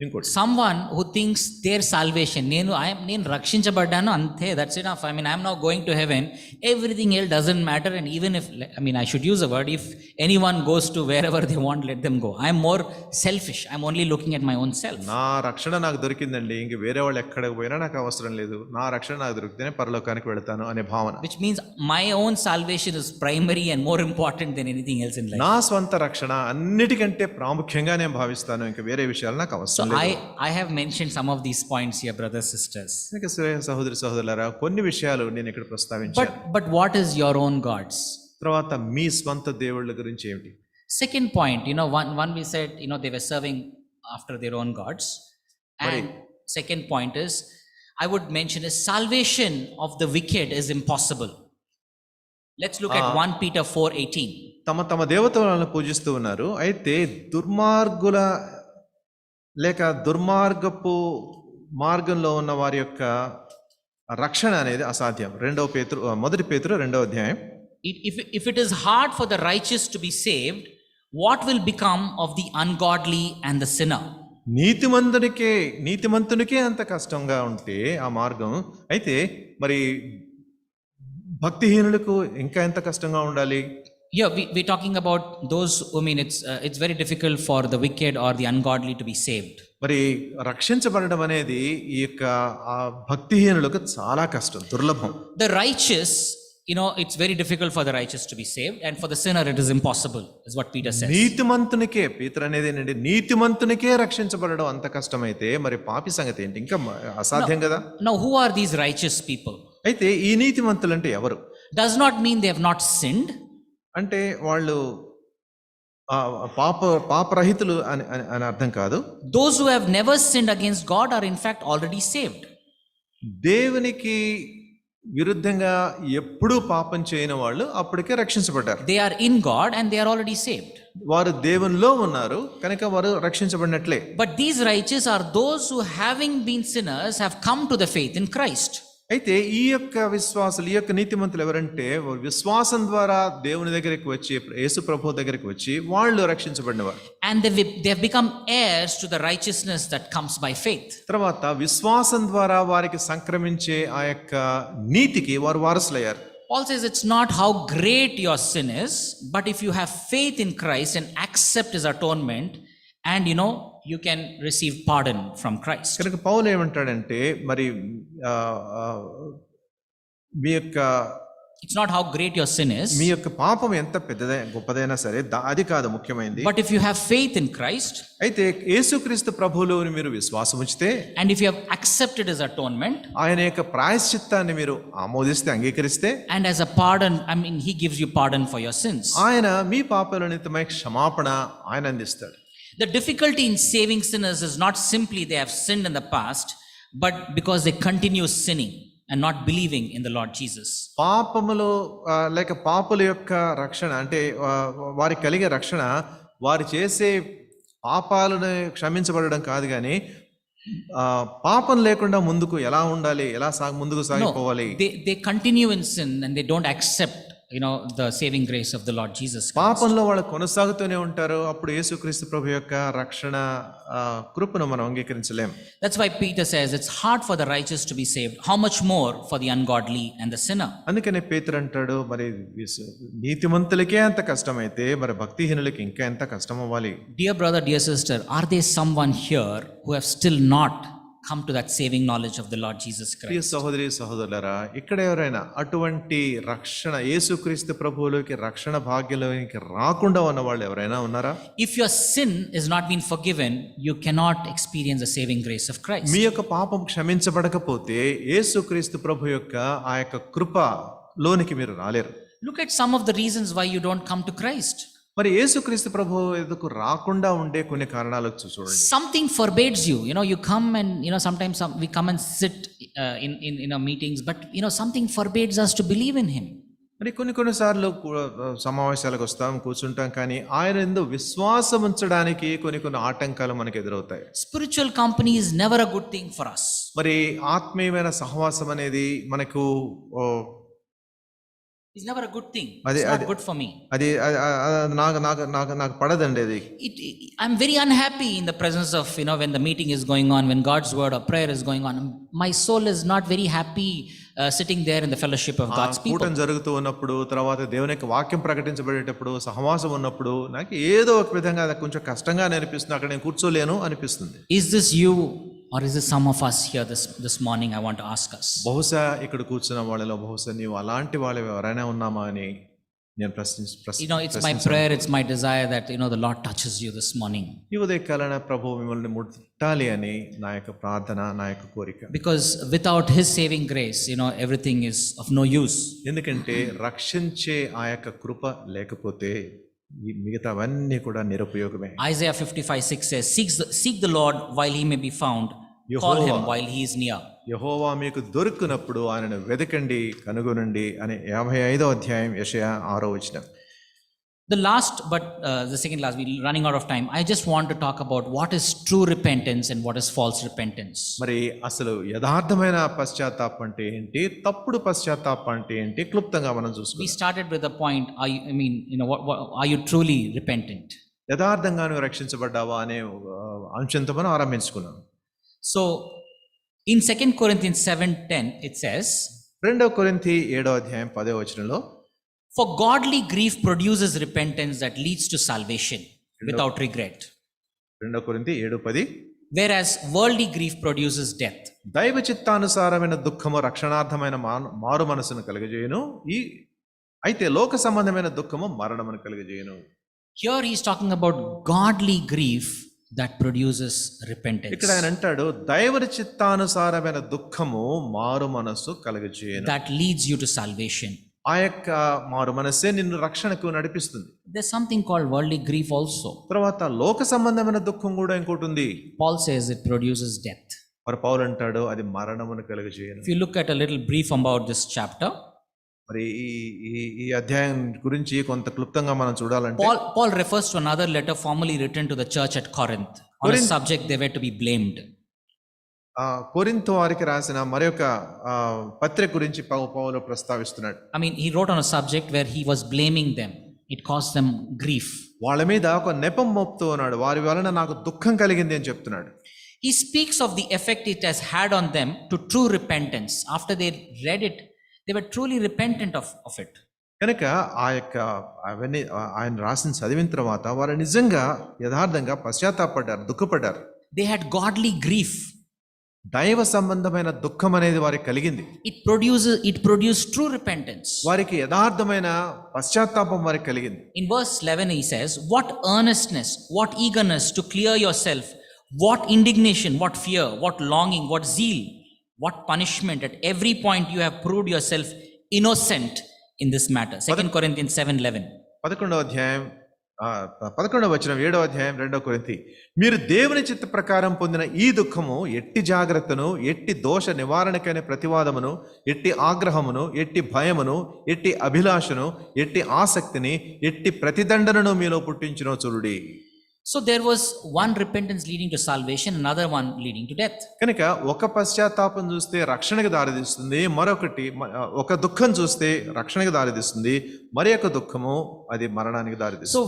[SPEAKER 2] ఇంకోటి
[SPEAKER 1] someone who thinks their salvation, నేను రక్షించబడ్డాను అంతే, that's enough. I mean, I'm now going to heaven, everything else doesn't matter. And even if, I mean, I should use a word, if anyone goes to wherever they want, let them go. I'm more selfish, I'm only looking at my own self.
[SPEAKER 2] నా రక్షణ నాకు దొరికిందండి, ఇంక వేరే వాళ్ళు ఎక్కడికి పోయినా నాకు అవసరం లేదు, నా రక్షణ నాకు దొరికితేనే పరలోకానికి వెళతాను అనే భావన.
[SPEAKER 1] Which means my own salvation is primary and more important than anything else in life.
[SPEAKER 2] నా స్వంత రక్షణ అన్నిటికంటే ప్రాముఖ్యంగా నేను భావిస్తాను, ఇంకా వేరే విషయాలు నాకు అవసరం
[SPEAKER 1] So
[SPEAKER 2] లేదు.
[SPEAKER 1] I have mentioned some of these points here, brothers, sisters.
[SPEAKER 2] ఇంకా సహోదరి సహోదరులారా, కొన్ని విషయాలు నేను ఇక్కడ ప్రస్తావించాను.
[SPEAKER 1] But what is your own gods?
[SPEAKER 2] తర్వాత మీ స్వంత దేవుళ్ళ గురించి ఏమిటి?
[SPEAKER 1] Second point, one we said, they were serving after their own gods. And second point is, I would mention is salvation of the wicked is impossible. Let's look at 1 Peter 4:18.
[SPEAKER 2] తమ దేవతలను పూజిస్తూ ఉన్నారు, అయితే దుర్మార్గుల లేక దుర్మార్గపు మార్గంలో ఉన్న వారి యొక్క రక్షణ అనేది అసాధ్యం. 1 పేతురు 2వ అధ్యాయం.
[SPEAKER 1] If it is hard for the righteous to be saved, what will become of the ungodly and the sinner?
[SPEAKER 2] నీతిమంతునికే అంత కష్టంగా ఉంటే ఆ మార్గం, అయితే మరి భక్తిహీనులకు ఇంకా ఎంత కష్టంగా ఉండాలి?
[SPEAKER 1] Yeah, we're talking about those, I mean, it's very difficult for the wicked or the ungodly to be saved.
[SPEAKER 2] మరి రక్షించబడడం అనేది ఈ యొక్క ఆ భక్తిహీనులకు చాలా కష్టం, దుర్లభం.
[SPEAKER 1] The righteous, it's very difficult for the righteous to be saved, and for the sinner it is impossible, is what Peter says.
[SPEAKER 2] నీతిమంతునికే, Peter అనేది ఏంటంటే నీతిమంతునికే రక్షించబడడం అంత కష్టమైతే మరి పాపి సంగతి ఏంటి? ఇంకా అసాధ్యం కదా.
[SPEAKER 1] Now who are these righteous people?
[SPEAKER 2] అయితే ఈ నీతిమంతులు అంటే ఎవరు?
[SPEAKER 1] Does not mean they have not sinned.
[SPEAKER 2] అంటే వాళ్ళు పాపరహితులు అని అర్థం కాదు.
[SPEAKER 1] Those who have never sinned against God are in fact already saved.
[SPEAKER 2] దేవునికి విరుద్ధంగా ఎప్పుడూ పాపం చేయని వాళ్ళు అప్పటికే రక్షించబడ్డారు.
[SPEAKER 1] They are in God and they are already saved.
[SPEAKER 2] వారు దేవునిలో ఉన్నారు కనుక వారు రక్షించబడినట్లే.
[SPEAKER 1] But these righteous are those who, having been sinners, have come to the faith in Christ.
[SPEAKER 2] అయితే ఈ యొక్క విశ్వాసులు, ఈ యొక్క నీతిమంతులు ఎవరంటే విశ్వాసం ద్వారా దేవుని దగ్గరికి వచ్చి, యేసు ప్రభు దగ్గరికి వచ్చి వాళ్ళు రక్షించబడినవారు.
[SPEAKER 1] And they have become heirs to the righteousness that comes by faith.
[SPEAKER 2] తర్వాత విశ్వాసం ద్వారా వారికి సంక్రమించే ఆ యొక్క నీతికి వారు వారసులయ్యారు.
[SPEAKER 1] Paul says it's not how great your sin is, but if you have faith in Christ and accept his atonement, and you can receive pardon from Christ.
[SPEAKER 2] కనుక పౌలు ఏమంటాడంటే మరి మీ యొక్క,
[SPEAKER 1] it's not how great your sin is,
[SPEAKER 2] మీ యొక్క పాపం ఎంత గొప్పదైనా సరే అది కాదు ముఖ్యమైనది.
[SPEAKER 1] but if you have faith in Christ,
[SPEAKER 2] అయితే యేసుక్రీస్తు ప్రభువులో మీరు విశ్వాసం ఉంచితే,
[SPEAKER 1] and if you have accepted his atonement,
[SPEAKER 2] ఆయన యొక్క ప్రాయశ్చిత్తాన్ని మీరు ఆమోదిస్తే, అంగీకరిస్తే,
[SPEAKER 1] and as a pardon, I mean, he gives you pardon for your sins.
[SPEAKER 2] ఆయన మీ పాపాల నిమిత్తమై క్షమాపణ ఆయన అందిస్తాడు.
[SPEAKER 1] The difficulty in saving sinners is not simply they have sinned in the past, but because they continue sinning and not believing in the Lord Jesus.
[SPEAKER 2] పాపములో లేక పాపుల యొక్క రక్షణ అంటే వారికి కలిగే రక్షణ వారు చేసే పాపాలను క్షమించబడడం కాదు, కానీ పాపం లేకుండా ముందుకు ఎలా ఉండాలి, ముందుకు సాగిపోవాలి.
[SPEAKER 1] They continue in sin and they don't accept the saving grace of the Lord Jesus Christ.
[SPEAKER 2] పాపంలో వాళ్ళు కొనసాగుతూనే ఉంటారు. అప్పుడు యేసుక్రీస్తు ప్రభు యొక్క రక్షణ కృపను మనం అంగీకరించలేం.
[SPEAKER 1] That's why Peter says it's hard for the righteous to be saved. How much more for the ungodly and the sinner?
[SPEAKER 2] అందుకనే పేతురు అంటాడు, మరి నీతిమంతులకే అంత కష్టమైతే మరి భక్తిహీనులకి ఇంకా ఎంత కష్టం అవ్వాలి.
[SPEAKER 1] Dear brother, dear sister, are there someone here who have still not come to that saving knowledge of the Lord Jesus Christ?
[SPEAKER 2] ప్రియ సహోదరి సహోదరులారా, ఇక్కడ ఎవరైనా అటువంటి రక్షణ, యేసుక్రీస్తు ప్రభువులోకి రక్షణ భాగ్యంలోకి రాకుండా ఉన్న వాళ్ళు ఎవరైనా ఉన్నారా?
[SPEAKER 1] If your sin is not been forgiven, you cannot experience the saving grace of Christ.
[SPEAKER 2] మీ యొక్క పాపం క్షమించబడకపోతే యేసుక్రీస్తు ప్రభు యొక్క ఆ యొక్క కృపలోనికి మీరు రాలేరు.
[SPEAKER 1] Look at some of the reasons why you don't come to Christ.
[SPEAKER 2] మరి యేసుక్రీస్తు ప్రభు ఎదుకు రాకుండా ఉండే కొన్ని కారణాలు చూడండి.
[SPEAKER 1] Something forbids you. You come and sometimes we come and sit in meetings, but something forbids us to believe in him.
[SPEAKER 2] మరి కొన్నిసార్లు సమావేశాలకు వస్తాం, కూర్చుంటాం, కానీ ఆయన యందు విశ్వాసం ఉంచడానికి కొన్ని ఆటంకాలు మనకు ఎదురవుతాయి.
[SPEAKER 1] Spiritual company is never a good thing for us.
[SPEAKER 2] మరి ఆత్మీయమైన సహవాసం అనేది మనకు
[SPEAKER 1] is never a good thing.
[SPEAKER 2] Adi-
[SPEAKER 1] It's not
[SPEAKER 2] adi-
[SPEAKER 1] good for me.
[SPEAKER 2] అది నాకు పడదండి అది.
[SPEAKER 1] I'm very unhappy in the presence of, when the meeting is going on, when God's word or prayer is going on. My soul is not very happy sitting there in the fellowship of God's people.
[SPEAKER 2] కూటం జరుగుతూ ఉన్నప్పుడు, తర్వాత దేవుని యొక్క వాక్యం ప్రకటించబడేటప్పుడు, సహవాసం ఉన్నప్పుడు నాకు ఏదో ఒక విధంగా అది కొంచెం కష్టంగా అనిపిస్తుంది, అక్కడ నేను కూర్చోలేను అనిపిస్తుంది.
[SPEAKER 1] Is this you or is this some of us here this morning? I want to ask us.
[SPEAKER 2] బహుశా ఇక్కడ కూర్చున్న వాళ్ళలో బహుశా నీవు అలాంటి వాళ్ళు ఎవరైనా ఉన్నామా అని నేను
[SPEAKER 1] It's my prayer, it's my desire that, the Lord touches you this morning.
[SPEAKER 2] ఈ ఉదయకాలన ప్రభువు మిమ్మల్ని ముట్టాలి అని నా యొక్క ప్రార్థన, నా యొక్క కోరిక.
[SPEAKER 1] Because without His saving grace, everything is of no use.
[SPEAKER 2] ఎందుకంటే రక్షించే ఆ యొక్క కృప లేకపోతే ఈ మిగతావన్నీ కూడా నిరుపయోగమే.
[SPEAKER 1] Isaiah 55:6 says, Seek the Lord while He may be found, call Him while He is near.
[SPEAKER 2] యెహోవా మీకు దొరికినప్పుడు ఆయనను వెదకండి, కనుగొనండి అని 55వ అధ్యాయం యెషయా 6వ వచనం.
[SPEAKER 1] The last, but the second last, we're running out of time. I just want to talk about what is true repentance and what is false repentance.
[SPEAKER 2] మరి అసలు యథార్థమైన పశ్చాత్తాపం అంటే ఏంటి, తప్పుడు పశ్చాత్తాపం అంటే ఏంటి, క్లుప్తంగా మనం
[SPEAKER 1] We
[SPEAKER 2] చూసుకుందాం.
[SPEAKER 1] started with the point, are you truly repentant?
[SPEAKER 2] యథార్థంగా నువ్వు రక్షించబడ్డావా అనే అంశంతో మనం ఆరంభించుకున్నాం.
[SPEAKER 1] So, in 2 Corinthians 7:10, it says,
[SPEAKER 2] 2 కొరింథీ 7వ అధ్యాయం 10వ వచనంలో,
[SPEAKER 1] For godly grief produces repentance that leads to salvation without regret,
[SPEAKER 2] 2 కొరింథీ 7:10,
[SPEAKER 1] whereas worldly grief produces death.
[SPEAKER 2] దైవ చిత్తానుసారమైన దుఃఖము రక్షణార్థమైన మారు మనసును కలుగజేయును, అయితే లోక సంబంధమైన దుఃఖము మరణమును కలుగజేయును.
[SPEAKER 1] Here he is talking about godly grief that produces repentance.
[SPEAKER 2] ఇక్కడ ఆయన అంటాడు, దైవ చిత్తానుసారమైన దుఃఖము మారు మనస్సు కలుగజేయును,
[SPEAKER 1] that leads you to salvation.
[SPEAKER 2] ఆ యొక్క మారు మనస్సే నిన్ను రక్షణకు నడిపిస్తుంది.
[SPEAKER 1] There's something called worldly grief also.
[SPEAKER 2] తర్వాత లోక సంబంధమైన దుఃఖం కూడా ఇంకోటి ఉంది.
[SPEAKER 1] Paul says it produces death.
[SPEAKER 2] మరి పౌలు అంటాడు అది మరణమును కలుగజేయును.
[SPEAKER 1] If you look at a little brief about this chapter,
[SPEAKER 2] మరి ఈ అధ్యాయం గురించి కొంత క్లుప్తంగా మనం చూడాలంటే,
[SPEAKER 1] Paul refers to another letter formerly written to the church at Corinth on a subject they were to be blamed.
[SPEAKER 2] కొరింథు వారికి రాసిన మరొక పత్రిక గురించి పౌలు ప్రస్తావిస్తున్నాడు.
[SPEAKER 1] He wrote on a subject where he was blaming them. It caused them grief.
[SPEAKER 2] వాళ్ళ మీద ఒక నెపం మోపుతూ ఉన్నాడు, వారి వలన నాకు దుఃఖం కలిగింది అని చెప్తున్నాడు.
[SPEAKER 1] He speaks of the effect it has had on them to true repentance. After they read it, they were truly repentant of it.
[SPEAKER 2] కనుక ఆ యొక్క అవన్నీ ఆయన రాసిన చదివిన తర్వాత వారు నిజంగా యథార్థంగా పశ్చాత్తాపడ్డారు, దుఃఖపడ్డారు.
[SPEAKER 1] They had godly grief.
[SPEAKER 2] దైవ సంబంధమైన దుఃఖం అనేది వారికి కలిగింది.
[SPEAKER 1] It produced true repentance.
[SPEAKER 2] వారికి యథార్థమైన పశ్చాత్తాపం వారికి కలిగింది.
[SPEAKER 1] In verse 11 he says, what earnestness, what eagerness to clear yourself, what indignation, what fear, what longing, what zeal, what punishment. At every point you have proved yourself innocent in this matter. 2 Corinthians 7:11.
[SPEAKER 2] 11వ అధ్యాయం 11వ వచనం 7వ అధ్యాయం 2 కొరింథీ, మీరు దేవుని చిత్త ప్రకారం పొందిన ఈ దుఃఖము ఎట్టి జాగ్రత్తను, ఎట్టి దోష నివారణకైన ప్రతివాదమును, ఎట్టి ఆగ్రహమును, ఎట్టి భయమును, ఎట్టి అభిలాషను, ఎట్టి ఆసక్తిని, ఎట్టి ప్రతిదండనను మీలో పుట్టించునో చూడుడి.
[SPEAKER 1] So there was one repentance leading to salvation, another one leading to death.
[SPEAKER 2] కనుక ఒక పశ్చాత్తాపం చూస్తే రక్షణకు దారితీస్తుంది, మరొకటి ఒక దుఃఖం చూస్తే రక్షణకు దారితీస్తుంది, మరి ఒక దుఃఖము అది మరణానికి దారితీస్తుంది.
[SPEAKER 1] So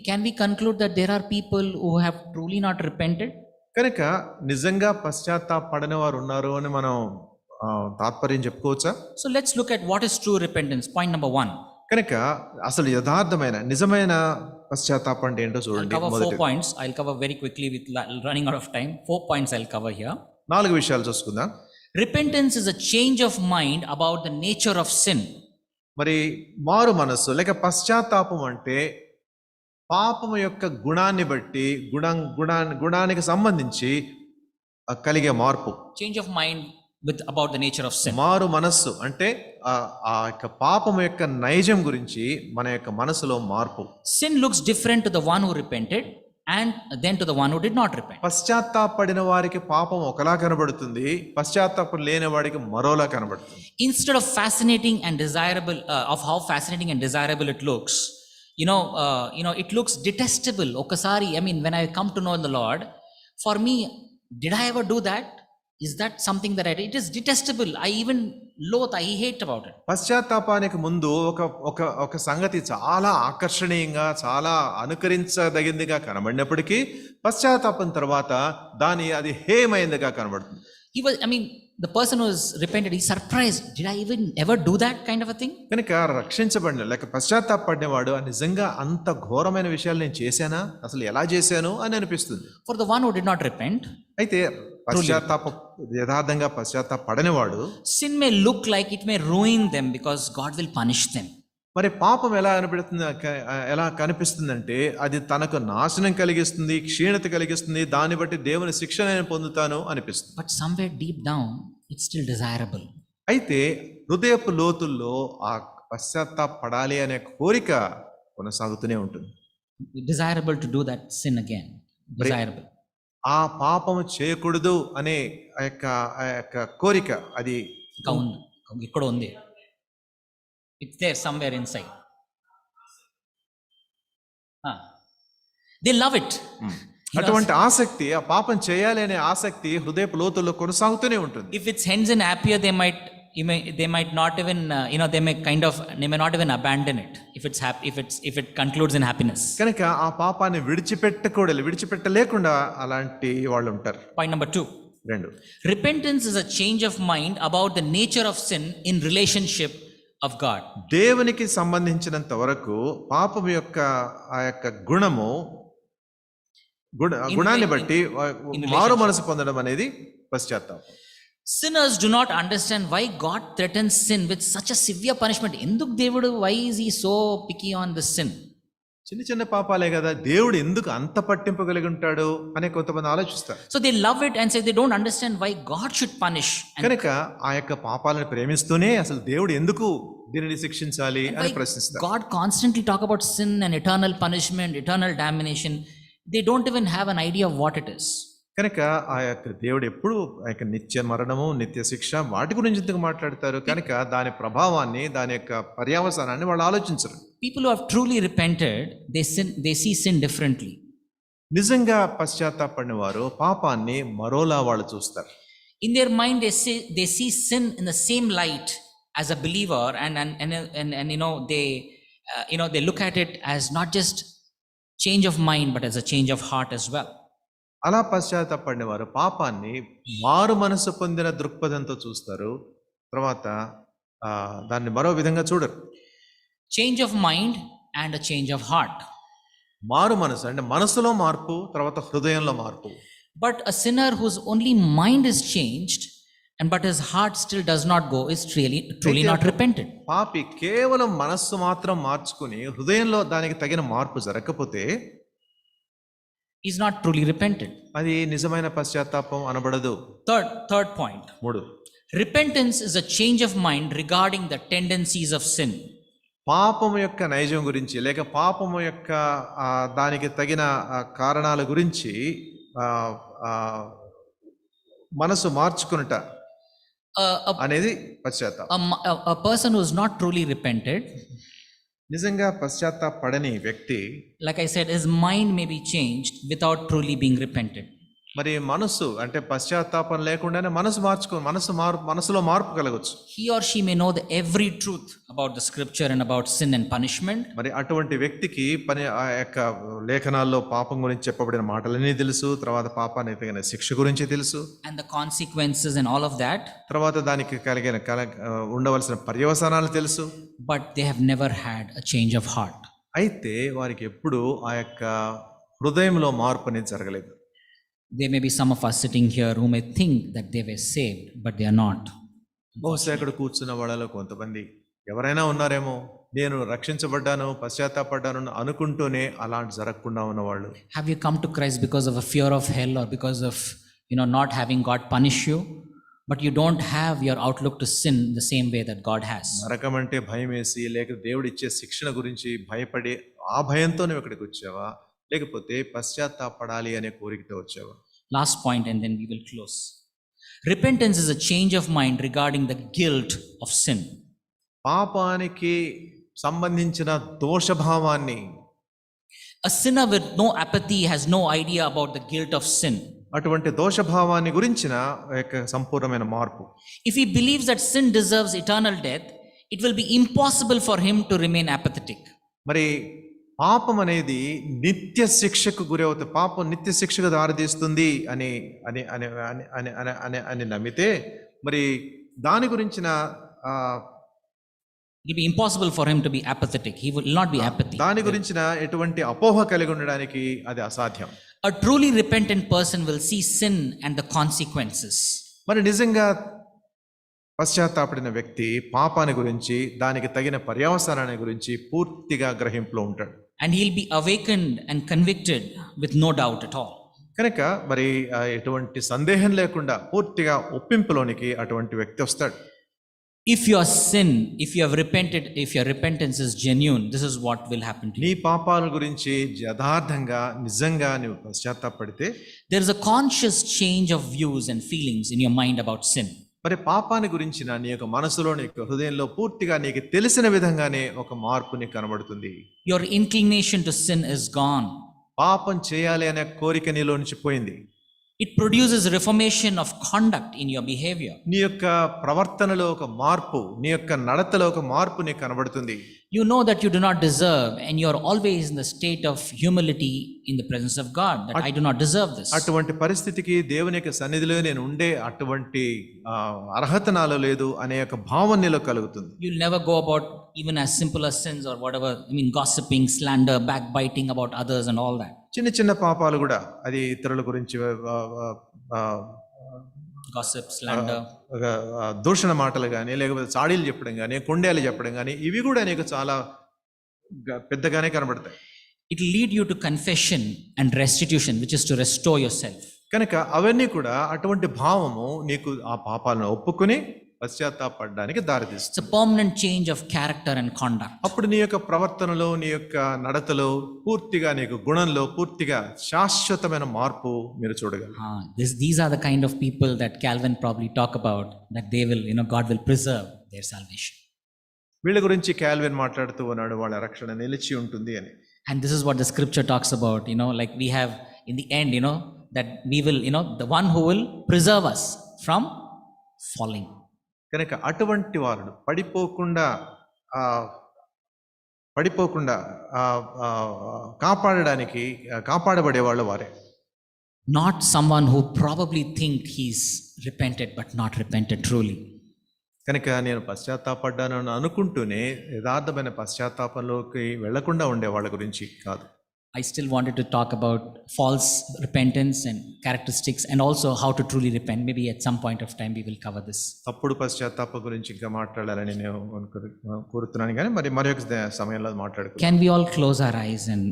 [SPEAKER 1] can we conclude that there are people who have truly not repented?
[SPEAKER 2] కనుక నిజంగా పశ్చాత్తాపడని వారు ఉన్నారు అని మనం తాత్పర్యం చెప్పుకోవచ్చా?
[SPEAKER 1] So let's look at what is true repentance. Point number 1.
[SPEAKER 2] కనుక అసలు యథార్థమైన నిజమైన పశ్చాత్తాపం అంటే ఏంటో చూడండి.
[SPEAKER 1] I'll cover 4 points. I'll cover very quickly with running out of time. 4 points I'll cover here.
[SPEAKER 2] 4 విషయాలు చూసుకుందాం.
[SPEAKER 1] Repentance is a change of mind about the nature of sin.
[SPEAKER 2] మరి మారు మనస్సు లేక పశ్చాత్తాపం అంటే పాపం యొక్క గుణాన్ని బట్టి గుణానికి సంబంధించి కలిగే మార్పు.
[SPEAKER 1] Change of mind about the nature of sin.
[SPEAKER 2] మారు మనస్సు అంటే ఆ యొక్క పాపం యొక్క నైజం గురించి మన యొక్క మనసులో మార్పు.
[SPEAKER 1] Sin looks different to the one who repented and then to the one who did not repent.
[SPEAKER 2] పశ్చాత్తాపడిన వారికి పాపం ఒకలా కనబడుతుంది, పశ్చాత్తాపం లేని వాడికి మరోలా కనబడుతుంది.
[SPEAKER 1] Instead of fascinating and desirable, of how fascinating and desirable it looks, it looks detestable. Okasari, when I come to know the Lord, for me, did I ever do that? is that something that it is detestable. I even loathe, I hate about it.
[SPEAKER 2] పశ్చాత్తాపానికి ముందు ఒక సంగతి చాలా ఆకర్షణీయంగా, చాలా అనుకరించదగిందిగా కనబడినప్పటికీ పశ్చాత్తాపం తర్వాత అది హేయమైందిగా కనబడుతుంది.
[SPEAKER 1] He was, the person who was repented, he's surprised. Did I even ever do that kind of a thing?
[SPEAKER 2] కనుక రక్షించబడిన లేక పశ్చాత్తాపడినవాడు నిజంగా అంత ఘోరమైన విషయాలు నేను చేశానా, అసలు ఎలా చేశాను అని అనిపిస్తుంది.
[SPEAKER 1] For the one who did not repent,
[SPEAKER 2] అయితే యథార్థంగా పశ్చాత్తాపడనివాడు,
[SPEAKER 1] sin may look like it may ruin them because God will punish them.
[SPEAKER 2] మరి పాపం ఎలా కనిపిస్తుందంటే అది తనకు నాశనం కలిగిస్తుంది, క్షీణత కలిగిస్తుంది, దాన్ని బట్టి దేవుని శిక్ష నేను పొందుతాను అనిపిస్తుంది.
[SPEAKER 1] But somewhere deep down it's still desirable.
[SPEAKER 2] అయితే హృదయపు లోతుల్లో ఆ పశ్చాత్తాపడాలి అనే కోరిక కొనసాగుతూనే ఉంటుంది.
[SPEAKER 1] Desirable to do that sin again. Desirable.
[SPEAKER 2] ఆ పాపము చేయకూడదు అనే ఆ యొక్క కోరిక అది
[SPEAKER 1] ఇక్కడ ఉంది. It's there somewhere inside. They love it.
[SPEAKER 2] అటువంటి ఆసక్తి, ఆ పాపం చేయాలి అనే ఆసక్తి హృదయపు లోతుల్లో కొనసాగుతూనే ఉంటుంది.
[SPEAKER 1] If it's ends in happier, they might not even they may not even abandon it if it concludes in happiness.
[SPEAKER 2] కనుక ఆ పాపాన్ని విడిచిపెట్టలేకుండా అలాంటి వాళ్ళు ఉంటారు.
[SPEAKER 1] Point number 2.
[SPEAKER 2] 2.
[SPEAKER 1] Repentance is a change of mind about the nature of sin in relationship of God.
[SPEAKER 2] దేవునికి సంబంధించినంత వరకు పాపం యొక్క ఆ యొక్క గుణాన్ని బట్టి మారు మనసు పొందడం అనేది పశ్చాత్తాపం.
[SPEAKER 1] Sinners do not understand why God threatens sin with such a severe punishment. ఎందుకు దేవుడు, why is he so picky on the sin?
[SPEAKER 2] చిన్న పాపాలే కదా, దేవుడు ఎందుకు అంత పట్టింపు కలిగి ఉంటాడు అని కొంతమంది ఆలోచిస్తారు.
[SPEAKER 1] So they love it and say they don't understand why God should punish.
[SPEAKER 2] కనుక ఆ యొక్క పాపాలను ప్రేమిస్తూనే అసలు దేవుడు ఎందుకు దీనిని శిక్షించాలి అని ప్రశ్నిస్తారు.
[SPEAKER 1] God constantly talk about sin and eternal punishment, eternal damnation. They don't even have an idea of what it is.
[SPEAKER 2] కనుక ఆ యొక్క దేవుడు ఎప్పుడు ఆ యొక్క నిత్య మరణము, నిత్య శిక్ష వాటి గురించి ఎందుకు మాట్లాడతారు? కనుక దాని ప్రభావాన్ని, దాని యొక్క పర్యవసానాన్ని వాళ్ళు ఆలోచించరు.
[SPEAKER 1] People who have truly repented, they see sin differently.
[SPEAKER 2] నిజంగా పశ్చాత్తాపడిన వారు పాపాన్ని మరోలా వాళ్ళు చూస్తారు.
[SPEAKER 1] In their mind they see sin in the same light as a believer, and they look at it as not just change of mind but as a change of heart as well.
[SPEAKER 2] అలా పశ్చాత్తాపడిన వారు పాపాన్ని మారు మనసు పొందిన దృక్పథంతో చూస్తారు, తర్వాత దాన్ని మరో విధంగా చూడరు.
[SPEAKER 1] Change of mind and a change of heart.
[SPEAKER 2] మారు మనసు అంటే మనసులో మార్పు, తర్వాత హృదయంలో మార్పు.
[SPEAKER 1] But a sinner whose only mind is changed and but his heart still does not go is truly not repented.
[SPEAKER 2] పాపి కేవలం మనస్సు మాత్రం మార్చుకుని హృదయంలో దానికి తగిన మార్పు జరగకపోతే
[SPEAKER 1] is not truly repented.
[SPEAKER 2] అది నిజమైన పశ్చాత్తాపం అనబడదు.
[SPEAKER 1] Third point.
[SPEAKER 2] 3.
[SPEAKER 1] Repentance is a change of mind regarding the tendencies of sin.
[SPEAKER 2] పాపము యొక్క నైజం గురించి లేక పాపము యొక్క దానికి తగిన కారణాల గురించి మనసు మార్చుకునుట అనేది పశ్చాత్తాపం.
[SPEAKER 1] A person who is not truly repented,
[SPEAKER 2] నిజంగా పశ్చాత్తాపడని వ్యక్తి,
[SPEAKER 1] like I said, his mind may be changed without truly being repented.
[SPEAKER 2] మరి మనసు అంటే పశ్చాత్తాపం లేకుండానే మనసులో మార్పు కలగొచ్చు.
[SPEAKER 1] He or she may know the every truth about the scripture and about sin and punishment.
[SPEAKER 2] మరి అటువంటి వ్యక్తికి ఆ యొక్క లేఖనాల్లో పాపం గురించి చెప్పబడిన మాటలన్నీ తెలుసు, తర్వాత పాపానికి తగిన శిక్ష గురించి తెలుసు,
[SPEAKER 1] and the consequences and all of that.
[SPEAKER 2] తర్వాత దానికి ఉండవలసిన పర్యవసానాలు తెలుసు.
[SPEAKER 1] But they have never had a change of heart.
[SPEAKER 2] అయితే వారికి ఎప్పుడు ఆ యొక్క హృదయంలో మార్పు అనేది జరగలేదు.
[SPEAKER 1] There may be some of us sitting here who may think that they were saved, but they are not.
[SPEAKER 2] బహుశా ఇక్కడ కూర్చున్న వాళ్ళలో కొంతమంది ఎవరైనా ఉన్నారేమో, నేను రక్షించబడ్డాను, పశ్చాత్తాపడ్డాను అనుకుంటూనే అలాంటి జరగకుండా ఉన్నవాళ్ళు.
[SPEAKER 1] Have you come to Christ because of a fear of hell or because of not having God punish you, but you don't have your outlook to sin the same way that God has?
[SPEAKER 2] నరకం అంటే భయం వేసి లేక దేవుడు ఇచ్చే శిక్షణ గురించి భయపడి ఆ భయంతో నువ్వు ఇక్కడికి వచ్చావా, లేకపోతే పశ్చాత్తాపడాలి అనే కోరికతో వచ్చావా?
[SPEAKER 1] Last point and then we will close. Repentance is a change of mind regarding the guilt of sin.
[SPEAKER 2] పాపానికి సంబంధించిన దోషభావాన్ని,
[SPEAKER 1] a sinner with no apathy has no idea about the guilt of sin.
[SPEAKER 2] అటువంటి దోషభావాన్ని గురించిన యొక్క సంపూర్ణమైన మార్పు.
[SPEAKER 1] If he believes that sin deserves eternal death, it will be impossible for him to remain apathetic.
[SPEAKER 2] మరి పాపం అనేది నిత్య శిక్షకు గురవుతుంది, పాపం నిత్య శిక్షకు దారితీస్తుంది అని అని అని అని అని అని అని అని నమ్మితే మరి దాని గురించిన
[SPEAKER 1] It will be impossible for him to be apathetic. He will not be apathy.
[SPEAKER 2] దాని గురించిన ఎటువంటి అపోహ కలిగి ఉండడానికి అది అసాధ్యం.
[SPEAKER 1] A truly repentant person will see sin and the consequences.
[SPEAKER 2] మరి నిజంగా పశ్చాత్తాపడిన వ్యక్తి పాపాన్ని గురించి దానికి తగిన పర్యవసానాన్ని గురించి పూర్తిగా గ్రహింపులో ఉంటాడు.
[SPEAKER 1] And he'll be awakened and convicted with no doubt at all.
[SPEAKER 2] కనుక మరి ఎటువంటి సందేహం లేకుండా పూర్తిగా ఒప్పింపులోనికి అటువంటి వ్యక్తి వస్తాడు.
[SPEAKER 1] If your sin, if you have repented, if your repentance is genuine, this is what will happen to you.
[SPEAKER 2] నీ పాపాల గురించి యథార్థంగా నిజంగా నువ్వు పశ్చాత్తాపడితే
[SPEAKER 1] There is a conscious change of views and feelings in your mind about sin.
[SPEAKER 2] మరి పాపాన్ని గురించిన నీ యొక్క మనసులో నీ యొక్క హృదయంలో పూర్తిగా నీకు తెలిసిన విధంగానే ఒక మార్పు నీకు కనబడుతుంది.
[SPEAKER 1] Your inclination to sin is gone.
[SPEAKER 2] పాపం చేయాలి అనే కోరిక నీలో నుంచి పోయింది.
[SPEAKER 1] It produces reformation of conduct in your behavior.
[SPEAKER 2] నీ యొక్క ప్రవర్తనలో ఒక మార్పు, నీ యొక్క నడతలో ఒక మార్పు నీకు కనబడుతుంది.
[SPEAKER 1] You know that you do not deserve, and you are always in the state of humility in the presence of God, that I do not deserve this.
[SPEAKER 2] అటువంటి పరిస్థితికి దేవుని యొక్క సన్నిధిలో నేను ఉండే అటువంటి అర్హత నాలో లేదు అనే ఒక భావం నీలో కలుగుతుంది.
[SPEAKER 1] You'll never go about even as simple as sins or whatever, gossiping, slander, backbiting about others and all that.
[SPEAKER 2] చిన్న చిన్న పాపాలు కూడా, అది ఇతరుల గురించి
[SPEAKER 1] Gossip, slander.
[SPEAKER 2] దూషణ మాటలు కానీ, లేకపోతే చాడీలు చెప్పడం కానీ, కొండేలు చెప్పడం కానీ, ఇవి కూడా నీకు చాలా పెద్దగానే కనబడతాయి.
[SPEAKER 1] It will lead you to confession and restitution, which is to restore yourself.
[SPEAKER 2] కనుక అవన్నీ కూడా అటువంటి భావము నీకు ఆ పాపాలను ఒప్పుకొని పశ్చాత్తాపడడానికి దారితీస్తుంది.
[SPEAKER 1] It's a permanent change of character and conduct.
[SPEAKER 2] అప్పుడు నీ యొక్క ప్రవర్తనలో, నీ యొక్క నడతలో పూర్తిగా, నీకు గుణంలో పూర్తిగా శాశ్వతమైన మార్పు మీరు చూడగలరు.
[SPEAKER 1] These are the kind of people that Calvin probably talk about, that they will, God will preserve their salvation.
[SPEAKER 2] వీళ్ళ గురించి కాల్విన్ మాట్లాడుతూ ఉన్నాడు, వాళ్ళ రక్షణ నిలిచి ఉంటుంది అని.
[SPEAKER 1] And this is what the scripture talks about, like we have in the end, that we will, the one who will preserve us from falling.
[SPEAKER 2] కనుక అటువంటి వారు పడిపోకుండా కాపాడబడేవాళ్ళు వారే.
[SPEAKER 1] Not someone who probably think he's repented but not repented truly.
[SPEAKER 2] కనుక నేను పశ్చాత్తాపడ్డానని అనుకుంటూనే యథార్థమైన పశ్చాత్తాపంలోకి వెళ్లకుండా ఉండే వాళ్ళ గురించి కాదు.
[SPEAKER 1] I still wanted to talk about false repentance and characteristics, and also how to truly repent. Maybe at some point of time we will cover this.
[SPEAKER 2] తప్పుడు పశ్చాత్తాపం గురించి ఇంకా మాట్లాడాలని నేను కోరుతున్నాను, కానీ మరి ఒక సమయంలో మాట్లాడుకుందాం.
[SPEAKER 1] Can we all close our eyes and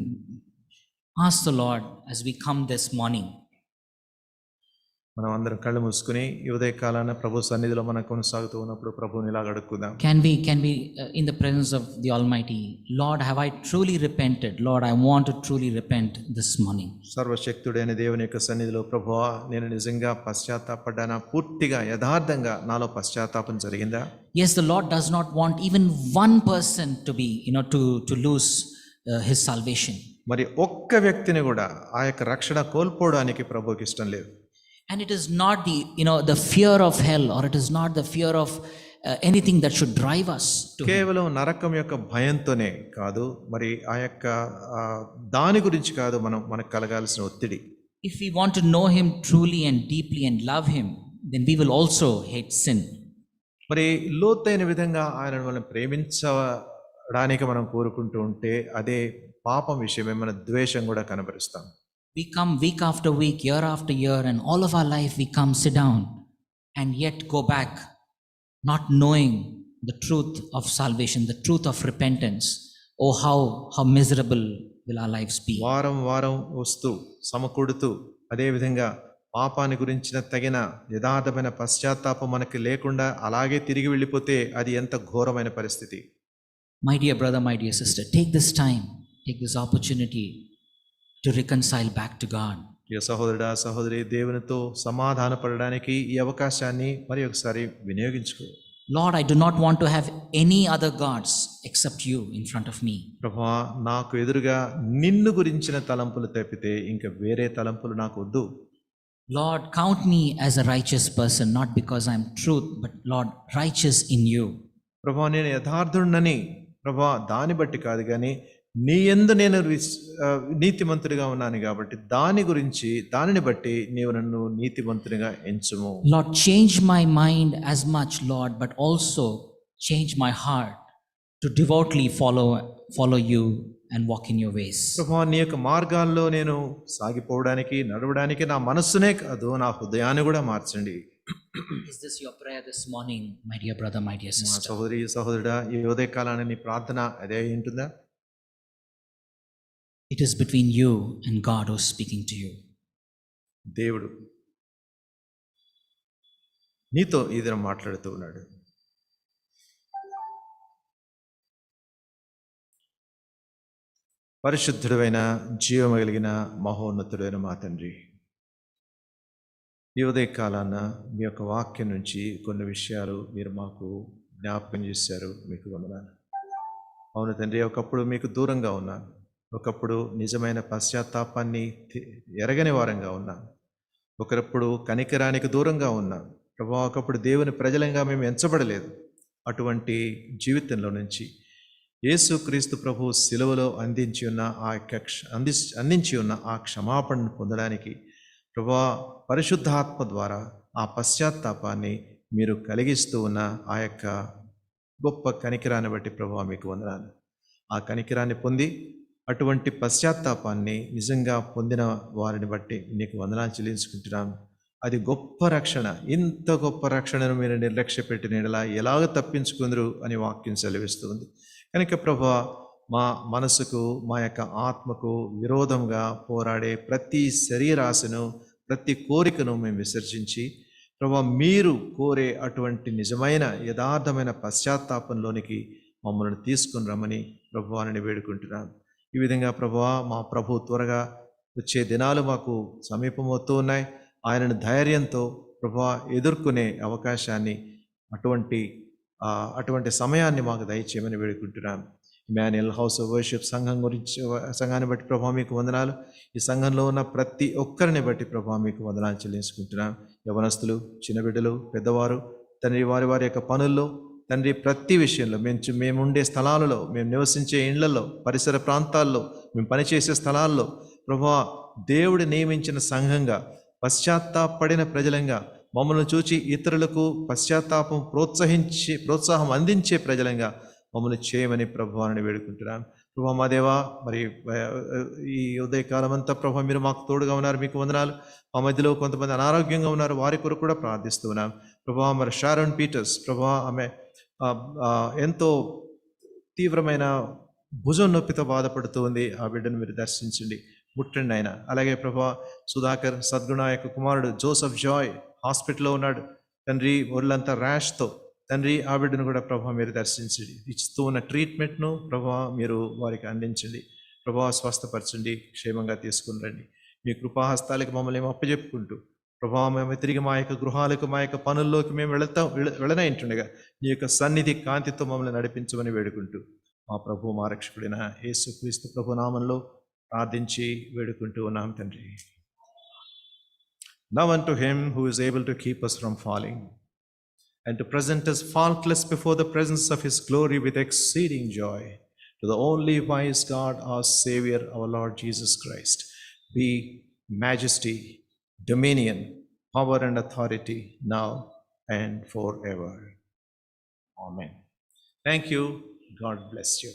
[SPEAKER 1] ask the Lord as we come this morning?
[SPEAKER 2] మనం అందరం కళ్ళు మూసుకుని ఈ ఉదయ కాలాన ప్రభు సన్నిధిలో మనం కొనసాగుతూ ఉన్నప్పుడు ప్రభువుని ఇలా అడుగుదాం.
[SPEAKER 1] Can we in the presence of the Almighty, Lord, have I truly repented? Lord, I want to truly repent this morning.
[SPEAKER 2] సర్వశక్తుడైన దేవుని యొక్క సన్నిధిలో, ప్రభువా, నేను నిజంగా పశ్చాత్తాపడ్డానా? పూర్తిగా యథార్థంగా నాలో పశ్చాత్తాపం జరిగిందా?
[SPEAKER 1] Yes, the Lord does not want even one person to be, to lose his salvation.
[SPEAKER 2] మరి ఒక్క వ్యక్తిని కూడా ఆ యొక్క రక్షణ కోల్పోవడానికి ప్రభువుకి ఇష్టం లేదు.
[SPEAKER 1] And it is not the fear of hell, or it is not the fear of anything that should drive us to
[SPEAKER 2] కేవలం నరకం యొక్క భయంతోనే కాదు, మరి ఆ యొక్క దాని గురించి కాదు మనకు కలగాల్సిన ఒత్తిడి.
[SPEAKER 1] If we want to know him truly and deeply and love him, then we will also hate sin.
[SPEAKER 2] మరి లోతైన విధంగా ఆయనను మనం ప్రేమించడానికి మనం కోరుకుంటూ ఉంటే అదే పాపం విషయమే మన ద్వేషం కూడా కనబరుస్తాం.
[SPEAKER 1] We come week after week, year after year, and all of our life we come, sit down, and yet go back, not knowing the truth of salvation, the truth of repentance. Oh, how miserable will our lives be.
[SPEAKER 2] వారం వస్తూ సమకూడుతూ అదే విధంగా పాపాన్ని గురించిన తగిన యథార్థమైన పశ్చాత్తాపం మనకి లేకుండా అలాగే తిరిగి వెళ్ళిపోతే అది ఎంత ఘోరమైన పరిస్థితి.
[SPEAKER 1] My dear brother, my dear sister, take this time, take this opportunity to reconcile back to God.
[SPEAKER 2] ప్రియ సహోదరుడా, సహోదరి, దేవునితో సమాధాన పడడానికి ఈ అవకాశాన్ని మరి ఒకసారి వినియోగించుకో.
[SPEAKER 1] Lord, I do not want to have any other gods except you in front of me.
[SPEAKER 2] ప్రభువా, నాకు ఎదురుగా నిన్ను గురించిన తలంపులు తప్పితే ఇంకా వేరే తలంపులు నాకు వద్దు.
[SPEAKER 1] Lord, count me as a righteous person, not because I'm truth, but Lord, righteous in you.
[SPEAKER 2] ప్రభా నేను యథార్థుడినని ప్రభా దాన్ని బట్టి కాదు కానీ నీ యందు నేను నీతిమంతుడిగా ఉన్నాను కాబట్టి దానిని బట్టి నీవు నన్ను నీతిమంతునిగా ఎంచుము.
[SPEAKER 1] Lord, change my mind as much, Lord, but also change my heart to devoutly follow you and walk in your ways.
[SPEAKER 2] ప్రభా నీ యొక్క మార్గాల్లో నేను సాగిపోవడానికి నడవడానికి నా మనస్సునే కాదు నా హృదయాన్ని కూడా మార్చండి.
[SPEAKER 1] Is this your prayer this morning, my dear brother, my dear sister?
[SPEAKER 2] సహోదరి సహోదరుడా, ఈ ఉదయ కాలాన్ని నీ ప్రార్థన అదే ఉంటుందా?
[SPEAKER 1] It is between you and God who's speaking to you.
[SPEAKER 2] దేవుడు నీతో ఈ దినం మాట్లాడుతూ ఉన్నాడు. పరిశుద్ధుడైన జీవము కలిగిన మహోన్నతుడైన మా తండ్రి, ఈ ఉదయ కాలాన మీ యొక్క వాక్యం నుంచి కొన్ని విషయాలు మీరు మాకు జ్ఞాపకం చేశారు. మీకు వందనాలు. అవును తండ్రి, ఒకప్పుడు మీకు దూరంగా ఉన్నాను, ఒకప్పుడు నిజమైన పశ్చాత్తాపాన్ని ఎరగని వారంగా ఉన్నాను, ఒకప్పుడు కనికరానికి దూరంగా ఉన్నాను ప్రభా, ఒకప్పుడు దేవుని ప్రజలంగా మేము ఎంచబడలేదు. అటువంటి జీవితంలో నుంచి యేసుక్రీస్తు ప్రభు శిలువలో అందించి ఉన్న ఆ క్షమాపణను పొందడానికి ప్రభా పరిశుద్ధాత్మ ద్వారా ఆ పశ్చాత్తాపాన్ని మీరు కలిగిస్తూ ఉన్న ఆ యొక్క గొప్ప కనికరాన్ని బట్టి ప్రభా మీకు వందనాలు. ఆ కనికరాన్ని పొంది అటువంటి పశ్చాత్తాపాన్ని నిజంగా పొందిన వారిని బట్టి నీకు వందనాలు చెల్లించుకుంటున్నాను. అది గొప్ప రక్షణ. ఇంత గొప్ప రక్షణను మీరు నిర్లక్ష్య పెట్టిన ఎలాగ తప్పించుకుందరు అని వాక్యం సెలవిస్తుంది. కనుక ప్రభా మా మనసుకు మా యొక్క ఆత్మకు విరోధంగా పోరాడే ప్రతి శరీరాశను ప్రతి కోరికను మేము విసర్జించి ప్రభా మీరు కోరే అటువంటి నిజమైన యథార్థమైన పశ్చాత్తాపంలోనికి మమ్మల్ని తీసుకుని రమ్మని ప్రభువాని వేడుకుంటున్నాను. ఈ విధంగా ప్రభువా మా ప్రభు త్వరగా వచ్చే దినాలు మాకు సమీపమవుతూ ఉన్నాయి. ఆయనను ధైర్యంతో ప్రభువా ఎదుర్కొనే అవకాశాన్ని అటువంటి సమయాన్ని మాకు దయచేయమని వేడుకుంటున్నాను. ఇమాన్యుయల్ హౌస్ ఆఫ్ వర్షిప్ సంఘాన్ని బట్టి ప్రభావ మీకు వందనాలు. ఈ సంఘంలో ఉన్న ప్రతి ఒక్కరిని బట్టి ప్రభావ మీకు వందనాలు చెల్లించుకుంటున్నాను. యవనస్తులు, చిన్న బిడ్డలు, పెద్దవారు తండ్రి వారి వారి యొక్క పనుల్లో తండ్రి ప్రతి విషయంలో మేము ఉండే స్థలాలలో, మేము నివసించే ఇండ్లలో, పరిసర ప్రాంతాల్లో, మేము పనిచేసే స్థలాల్లో ప్రభావ దేవుడు నియమించిన సంఘంగా పశ్చాత్తాపడిన ప్రజలంగా మమ్మల్ని చూచి ఇతరులకు పశ్చాత్తాపం ప్రోత్సాహం అందించే ప్రజలంగా మమ్మల్ని చేయమని ప్రభువాని వేడుకుంటున్నాను. ప్రభా మా దేవా, మరి ఈ ఉదయకాలం అంతా ప్రభా మీరు మాకు తోడుగా ఉన్నారు, మీకు వందనాలు. మా మధ్యలో కొంతమంది అనారోగ్యంగా ఉన్నారు, వారి కొరకు కూడా ప్రార్థిస్తున్నాం ప్రభా. మరి షారోన్ పీటర్స్ ప్రభా, ఆమె ఎంతో తీవ్రమైన భుజం నొప్పితో బాధపడుతూ ఉంది. ఆ బిడ్డను మీరు దర్శించండి, ముట్టండి ఆయన. అలాగే ప్రభా సుధాకర్ సద్గుణ యొక్క కుమారుడు జోసఫ్ జాయ్ హాస్పిటల్లో ఉన్నాడు తండ్రి, ఒళ్ళంతా ర్యాష్తో తండ్రి. ఆ బిడ్డను కూడా ప్రభా మీరు దర్శించండి. ఇస్తూ ఉన్న ట్రీట్మెంట్ను ప్రభా మీరు వారికి అందించండి ప్రభా, స్వస్థపరచండి, క్షేమంగా తీసుకుని రండి. మీ కృపాహస్తాలకి మమ్మల్ని మేము అప్పచెప్పుకుంటూ ప్రభా మేము తిరిగి మా యొక్క గృహాలకు, మా యొక్క పనుల్లోకి మేము వెళ్ళనైంటుండగా నీ యొక్క సన్నిధి కాంతితో మమ్మల్ని నడిపించమని వేడుకుంటూ మా ప్రభు మా రక్షకుడైన యేసుక్రీస్తు ప్రభు నామంలో ప్రార్థించి వేడుకుంటూ ఉన్నాం తండ్రి. Now unto him who is able to keep us from falling and to present us faultless before the presence of his glory with exceeding joy, to the only wise God, our Savior, our Lord Jesus Christ, be majesty, dominion, power and authority now and forever. Amen. Thank you. God bless you.